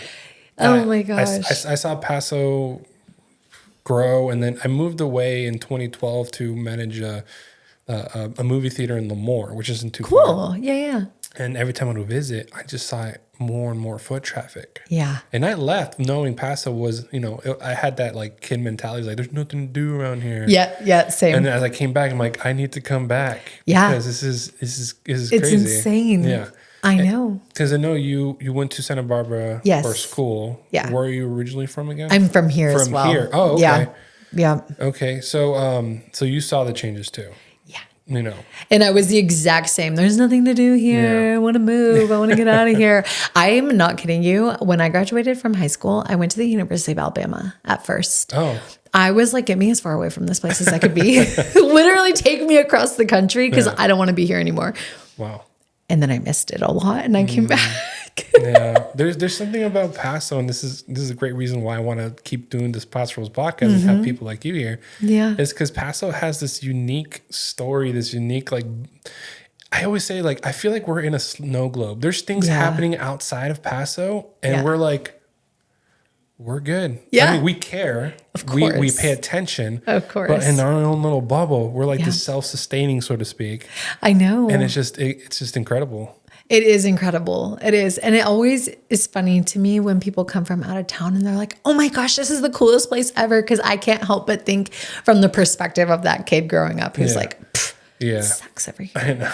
Oh my gosh. I saw Paso grow, and then I moved away in 2012 to manage a movie theater in Lemoore, which isn't too far. Cool. Yeah. And every time I would visit, I just saw more and more foot traffic. Yeah. And I left knowing Paso was, I had that like kid mentality, like there's nothing to do around here. Yeah, same. And as I came back, I'm like, I need to come back. Yeah. Because this is crazy. It's insane. Yeah. I know. Because I know you went to Santa Barbara for school. Yeah. Where are you originally from again? I'm from here as well. From here. Oh, okay. Yeah. Okay. So you saw the changes too. And I was the exact same. There's nothing to do here. I want to move. I want to get out of here. I am not kidding you. When I graduated from high school, I went to the University of Alabama at first. Oh. I was like, get me as far away from this place as I could be. Literally take me across the country because I don't want to be here anymore. Wow. And then I missed it a lot and I came back. Yeah. There's something about Paso, and this is a great reason why I want to keep doing this Paso Robles podcast and have people like you here. Yeah. It's because Paso has this unique story, this unique, like, I always say, like, I feel like we're in a snow globe. There's things happening outside of Paso, and we're like, we're good. Yeah. I mean, we care. Of course. We pay attention. Of course. But in our own little bubble, we're like this self-sustaining, so to speak. I know. And it's just incredible. It is incredible. It is. And it always is funny to me when people come from out of town and they're like, oh my gosh, this is the coolest place ever. Because I can't help but think from the perspective of that kid growing up who's like, it sucks every year. I know.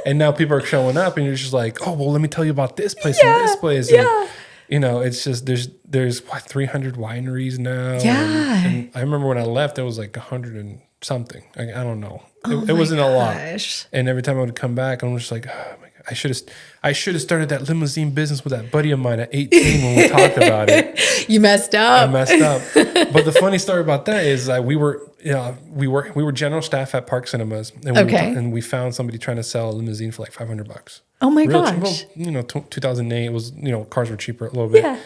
And now people are showing up and you're just like, oh, well, let me tell you about this place and this place. Yeah. it's just there's what, 300 wineries now. Yeah. And I remember when I left, there was like 100 and something. I don't know. Oh It wasn't a lot. gosh. And every time I would come back, I'm just like, oh my God, I should have started that limousine business with that buddy of mine at 18 when we talked about it. You messed up. I messed up. But the funny story about that is that we were general staff at Park Cinemas, and we found somebody trying to sell a limousine for like $500. Oh my Real gosh. cheap. Well, 2008 was, cars were cheaper a little bit. Yeah.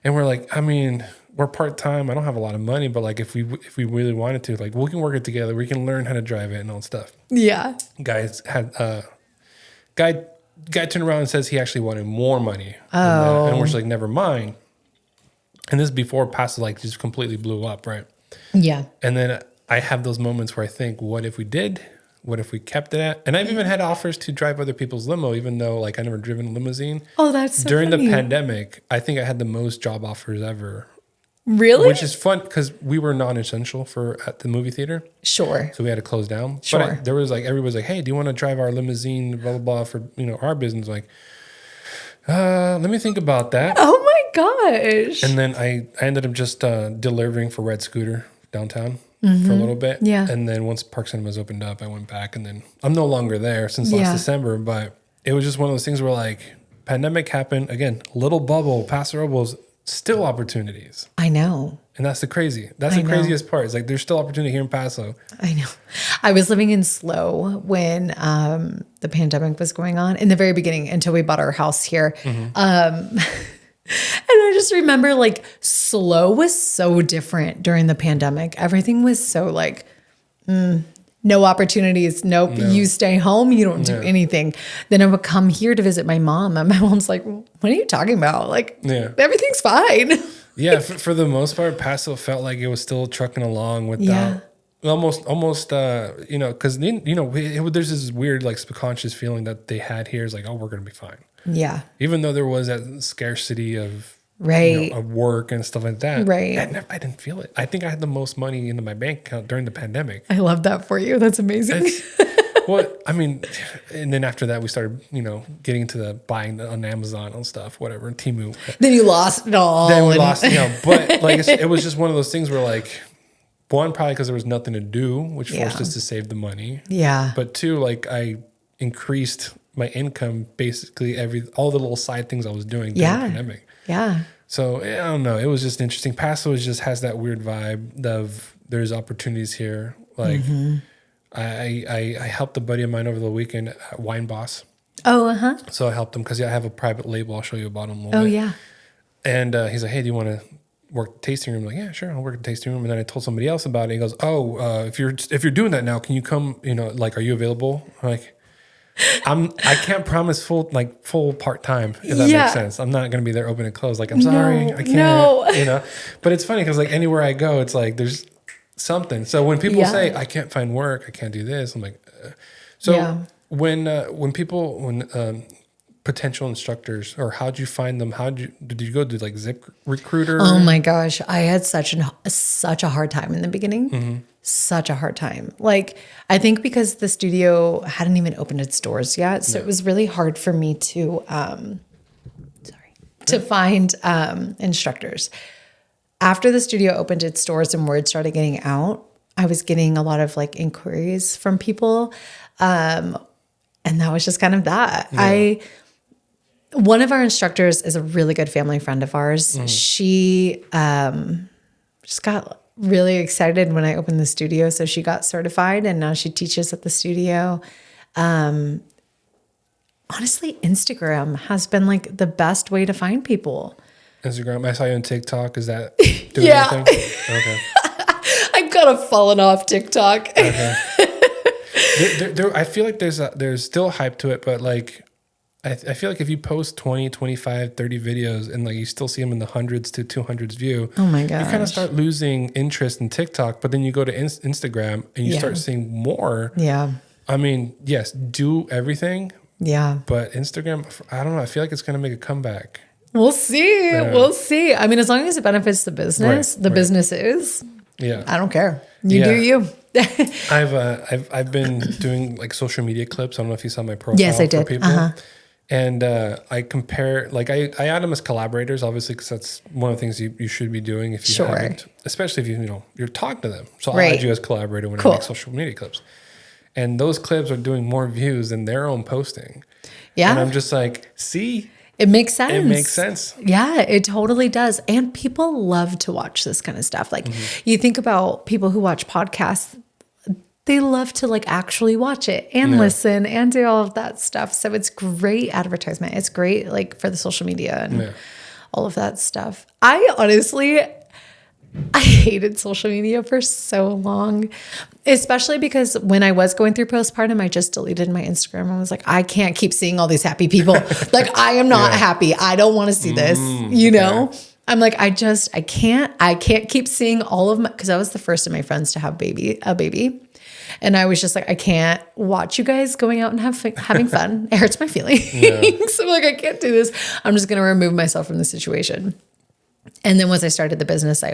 And we're like, I mean, we're part-time. I don't have a lot of money, but like if we really wanted to, like we can work it together. We can learn how to drive it and all that stuff. Yeah. Guy turned around and says he actually wanted more money. Oh. And we're just like, never mind. And this is before Paso like just completely blew up, right? Yeah. And then I have those moments where I think, what if we did? What if we kept it at? And I've even had offers to drive other people's limo, even though like I never driven a limousine. Oh, that's so During funny. the pandemic, I think I had the most job offers ever. Really? Which is fun because we were non-essential at the movie theater. Sure. So we had to close down. Sure. But there was like, everybody's like, hey, do you want to drive our limousine, blah, blah, blah, for, our business? Like, let me think about that. Oh my gosh. And then I ended up just delivering for Red Scooter downtown for a little bit. Yeah. And then once Park Cinemas opened up, I went back, and then I'm no longer there since Yeah. last December, but it was just one of those things where like pandemic happened again, little bubble, Paso Robles, still opportunities. I know. And that's the craziest part. It's like there's still opportunity here in Paso. I know. I was living in Slow when the pandemic was going on in the very beginning until we bought our house here. And I just remember like Slow was so different during the pandemic. Everything was so like, no opportunities. Nope. No. You stay home. You don't do anything. Then I would come here to visit my mom, and my mom's like, what are you talking about? Like, everything's fine. Yeah. For the most part, Paso felt like it was still trucking along without almost, because, there's this weird like subconscious feeling that they had here is like, oh, we're going to be fine. Yeah. Even though there was that scarcity of of work and stuff like that. Right. I didn't feel it. I think I had the most money into my bank account during the pandemic. I love that for you. That's amazing. Well, I mean, and then after that, we started, getting into the buying on Amazon and stuff, whatever, Temu. Then you lost it all. Then we lost, but like it was just one of those things where like, one, probably because there was nothing to do, which forced us to save the money. Yeah. But two, like I increased my income basically all the little side things I was doing during the pandemic. Yeah. So I don't know. It was just interesting. Paso just has that weird vibe of there's opportunities here. Like I helped a buddy of mine over the weekend at Wine Boss. Oh, uh-huh. So I helped him because I have a private label. I'll show you about him a little bit. Oh, yeah. And he's like, hey, do you want to work the tasting room? I'm like, yeah, sure, I'll work the tasting room. And then I told somebody else about it. He goes, oh, if you're doing that now, can you come, like, are you available? I'm like, I can't promise full part-time, if that makes sense. I'm not going to be there open and close. Like, I'm sorry, I can't, But it's funny because like anywhere I go, it's like, there's something. So when people say, I can't find work, I can't do this, I'm like, when potential instructors, or how'd you find them? Did you go to like ZipRecruiter? Oh my gosh. I had such a hard time in the beginning. Such a hard time. Like, I think because the studio hadn't even opened its doors yet. So it was really hard for me to find instructors. After the studio opened its doors and word started getting out, I was getting a lot of like inquiries from people. And that was just kind of that. Yeah. One of our instructors is a really good family friend of ours. She just got really excited when I opened the studio. So she got certified and now she teaches at the studio. Honestly, Instagram has been like the best way to find people. Instagram. I saw you on TikTok. Is that doing anything? Okay. I've kind of fallen off TikTok. Okay. I feel like there's still hype to it, but like, I feel like if you post 20, 25, 30 videos and like you still see them in the hundreds to 200s view, oh my gosh, you kind of start losing interest in TikTok, but then you go to Instagram and you start seeing more. Yeah. I mean, yes, do everything. Yeah. But Instagram, I don't know. I feel like it's going to make a comeback. We'll see. Yeah. We'll see. I mean, as long as it benefits the business, business is. Yeah. I don't care. You do you. I've been doing like social media clips. I don't know if you saw my profile. Yes, I did. For people. And I compare, like I add them as collaborators, obviously, because that's one of the things you should be doing if you haven't, especially if you're talking to them. So I'll add you as collaborator when I make social media clips. And those clips are doing more views than their own posting. Yeah. And I'm just like, see? It makes sense. It makes sense. Yeah, it totally does. And people love to watch this kind of stuff. Like you think about people who watch podcasts, they love to like actually watch it and listen and do all of that stuff. So it's great advertisement. It's great like for the social media and all of that stuff. I hated social media for so long, especially because when I was going through postpartum, I just deleted my Instagram. I was like, I can't keep seeing all these happy people. Like I am not happy. I don't want to see this, you know? I'm like, I can't keep seeing all of my, cause I was the first of my friends to have a baby. And I was just like, I can't watch you guys going out and having fun. It hurts my feelings. So I'm like, I can't do this. I'm just going to remove myself from the situation. And then once I started the business, I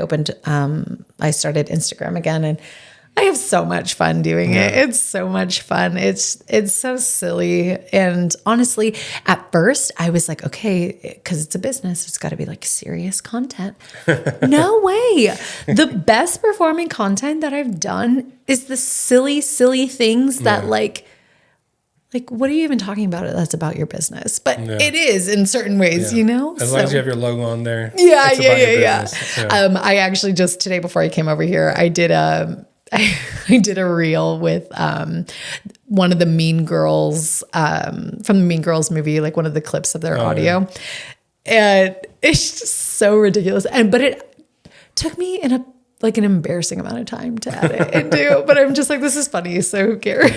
started Instagram again, and I have so much fun doing it. It's so much fun. It's so silly. And honestly, at first I was like, okay, because it's a business, it's got to be like serious content. No way. The best performing content that I've done is the silly things that like, what are you even talking about? That's about your business, but it is in certain ways, you know, as long as you have your logo on there. Yeah. I actually just today, before I came over here, I did a reel with one of the Mean Girls from the Mean Girls movie, like one of the clips of their audio. And it's just so ridiculous. But it took me an embarrassing amount of time to edit and do. But I'm just like, this is funny, so who cares?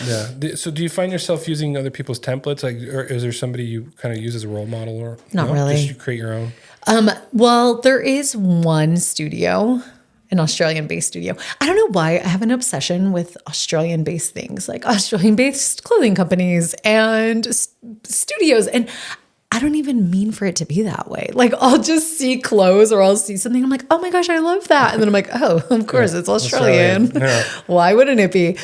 Yeah. So do you find yourself using other people's templates? Like, or is there somebody you kind of use as a role model, or not really? Just you create your own? Well, there is one studio, an Australian-based studio. I don't know why I have an obsession with Australian-based things, like Australian-based clothing companies and studios. And I don't even mean for it to be that way. Like I'll just see clothes or I'll see something. I'm like, oh my gosh, I love that. And then I'm like, oh, of course it's Australian. Why wouldn't it be?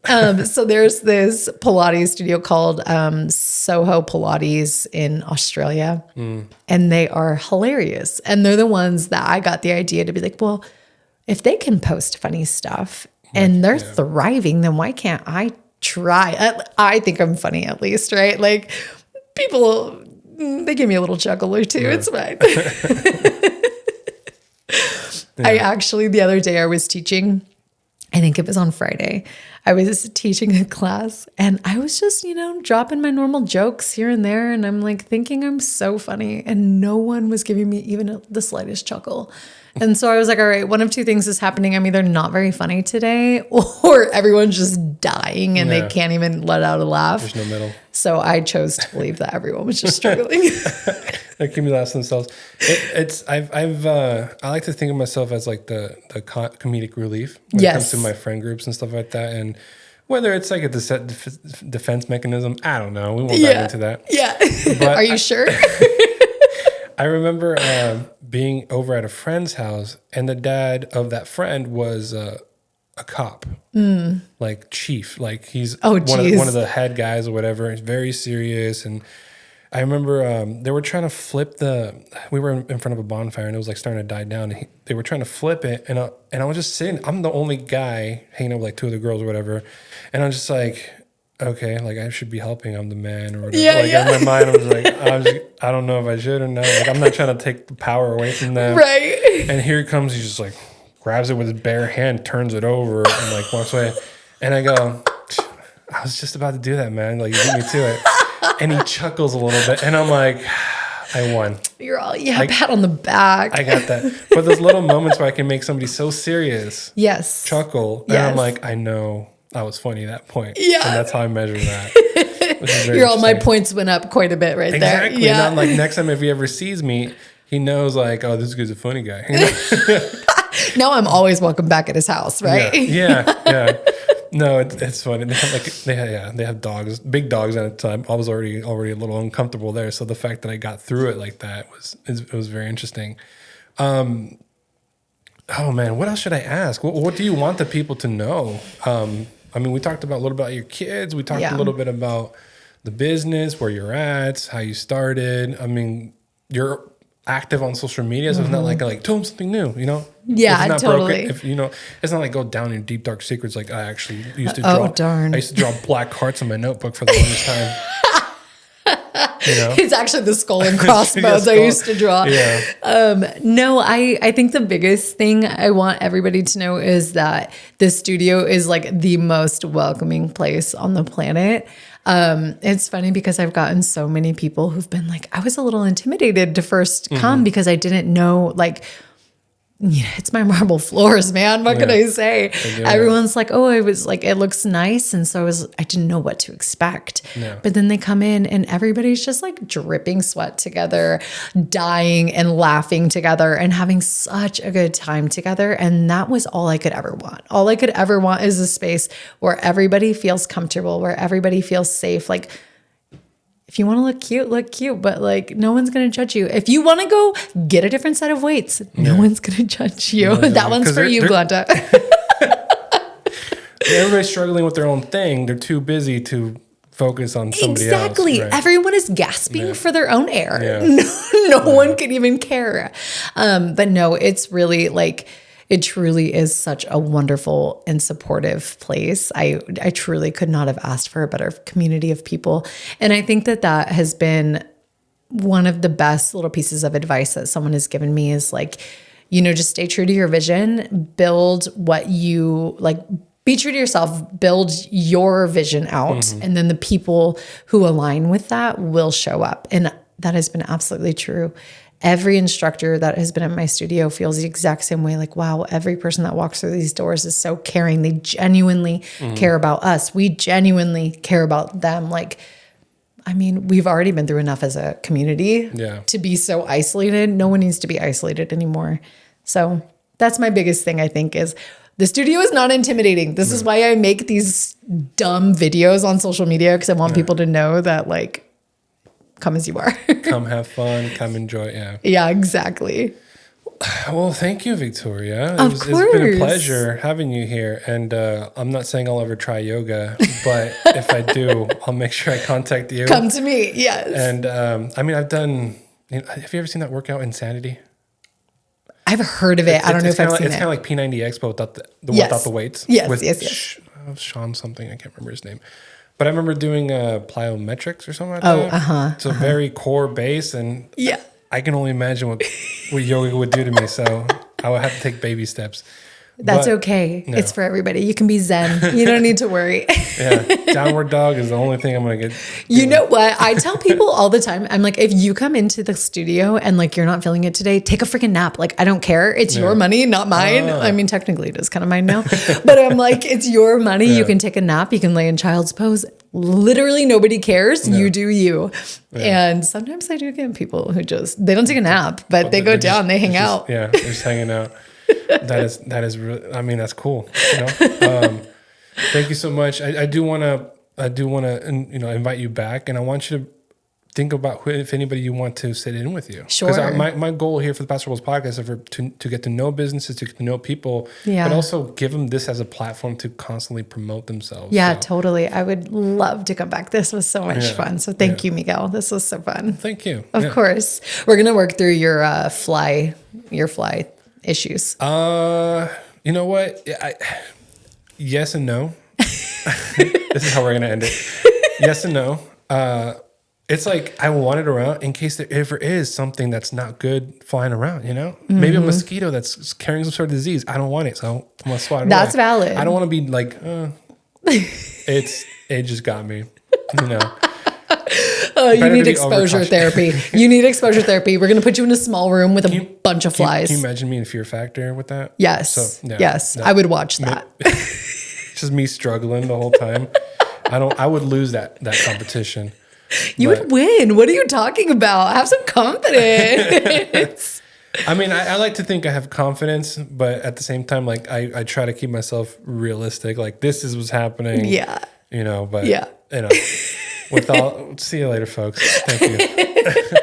So there's this Pilates studio called Soho Pilates in Australia. And they are hilarious. And they're the ones that I got the idea to be like, well, if they can post funny stuff and they're thriving, then why can't I try? I think I'm funny at least, right? Like people, they give me a little chuckle or two. It's fine. I actually, the other day I was teaching, I think it was on Friday. I was teaching a class and I was just, dropping my normal jokes here and there. And I'm like thinking I'm so funny and no one was giving me even the slightest chuckle. And so I was like, all right, one of two things is happening. I'm either not very funny today or everyone's just dying and they can't even let out a laugh. There's no middle. So I chose to believe that everyone was just struggling. They keep me laughing themselves. I like to think of myself as like the comedic relief when it comes to my friend groups and stuff like that. And whether it's like a defense mechanism, I don't know. We won't dive into that. Yeah. But are you sure? I remember being over at a friend's house, and the dad of that friend was a cop, like chief, like he's one of the head guys or whatever. He's very serious, and I remember they were trying to flip we were in front of a bonfire, and it was like starting to die down. And they were trying to flip it, and I was just sitting. I'm the only guy hanging out with like two of the girls or whatever, and I'm just like, okay, like I should be helping. I'm the man or whatever. In my mind, I was like, I don't know if I should or not. Like I'm not trying to take the power away from them. Right. And here he comes. He just like grabs it with his bare hand, turns it over, and like walks away. And I go, I was just about to do that, man. Like you beat me to it. And he chuckles a little bit, and I'm like, I won. You're all pat on the back. I got that. But those little moments where I can make somebody so serious, chuckle, and I'm like, I know. I was funny at that point. Yeah. And that's how I measure that. My points went up quite a bit there. Exactly. Yeah. And I'm like, next time if he ever sees me, he knows like, oh, this guy's a funny guy. Now I'm always welcome back at his house, right? Yeah. No, it's funny. They have dogs, big dogs at the time. I was already a little uncomfortable there. So the fact that I got through it like that was very interesting. Oh man, what else should I ask? What do you want the people to know? I mean, we talked about a little bit about your kids. We talked a little bit about the business, where you're at, how you started. I mean, you're active on social media, so it's not like tell them something new, you know? Yeah, if it's not totally. Broken, if you know, it's not like go down in deep dark secrets. Like I actually used to Oh, draw. darn. I used to draw black hearts on my notebook for the longest time. You know? It's actually the skull and crossbones I used to draw. Yeah. No, I think the biggest thing I want everybody to know is that the studio is like the most welcoming place on the planet. It's funny because I've gotten so many people who've been like, I was a little intimidated to first come because I didn't know, like, yeah, it's my marble floors, man. What can I say? Everyone's like, oh, it was like, it looks nice. And so I didn't know what to expect. Yeah. But then they come in and everybody's just like dripping sweat together, dying and laughing together and having such a good time together. And that was all I could ever want. All I could ever want is a space where everybody feels comfortable, where everybody feels safe. Like, if you want to look cute, but like no one's going to judge you. If you want to go get a different set of weights, no one's going to judge you. That one's for you, Glenda. Everybody's struggling with their own thing. They're too busy to focus on somebody else. Exactly. Right. Everyone is gasping for their own air. Yeah. No one can even care. But no, it's really like, it truly is such a wonderful and supportive place. I truly could not have asked for a better community of people. And I think that has been one of the best little pieces of advice that someone has given me is like, you know, just stay true to your vision, build what you like, be true to yourself, build your vision out. And then the people who align with that will show up. And that has been absolutely true. Every instructor that has been in my studio feels the exact same way. Like, wow, every person that walks through these doors is so caring. They genuinely care about us. We genuinely care about them. Like, I mean, we've already been through enough as a community to be so isolated. No one needs to be isolated anymore. So that's my biggest thing, I think, is the studio is not intimidating. This is why I make these dumb videos on social media, because I want people to know that, like, come as you are. Come have fun. Come enjoy. Yeah. Yeah, exactly. Well, thank you, Victoria. Of course. It's been a pleasure having you here. And I'm not saying I'll ever try yoga, but if I do, I'll make sure I contact you. Come to me. Yes. And I mean, I've done, have you ever seen that workout, Insanity? I've heard of it. I don't know if I've seen it. It's kind of like P90X, but without without the weights. Yes, yes. Sean something. I can't remember his name. But I remember doing plyometrics or something like that. It's a very core base, and I can only imagine what yoga would do to me. So I would have to take baby steps. That's okay. No. It's for everybody. You can be zen. You don't need to worry. Downward dog is the only thing I'm going to get. You know what? I tell people all the time, I'm like, if you come into the studio and like you're not feeling it today, take a freaking nap. Like, I don't care. It's your money, not mine. I mean, technically it is kind of mine now. But I'm like, it's your money. You can take a nap. You can lay in child's pose. Literally nobody cares. You do you. And sometimes I do get people who they don't take a nap, but they go down, they hang out. They're just hanging out. That is really, I mean, that's cool. You know? Thank you so much. I do want to invite you back, and I want you to think about if anybody you want to sit in with you. Sure. Because my goal here for the Paso Robles podcast is to get to know businesses, to get to know people, but also give them this as a platform to constantly promote themselves. Yeah, totly. I would love to come back. This was so much fun. So thank you, Miguel. This was so fun. Thank you. Of course. We're going to work through your fly issues. You know what? Yes and no. This is how we're gonna end it. Yes and no. It's like I want it around in case there ever is something that's not good flying around. You know, maybe a mosquito that's carrying some sort of disease. I don't want it, so I'm gonna swat it. That's away. valid. I don't want to be like, it just got me. You know. You need exposure therapy. You need exposure therapy. We're going to put you in a small room with a bunch of flies. Can you imagine me in Fear Factor with that? Yes. Yes. I would watch that. Just me struggling the whole time. I would lose that competition. You would win. What are you talking about? Have some confidence. I mean, I like to think I have confidence, but at the same time, like I try to keep myself realistic. Like this is what's happening. Yeah. You know, but you know. See you later, folks. Thank you.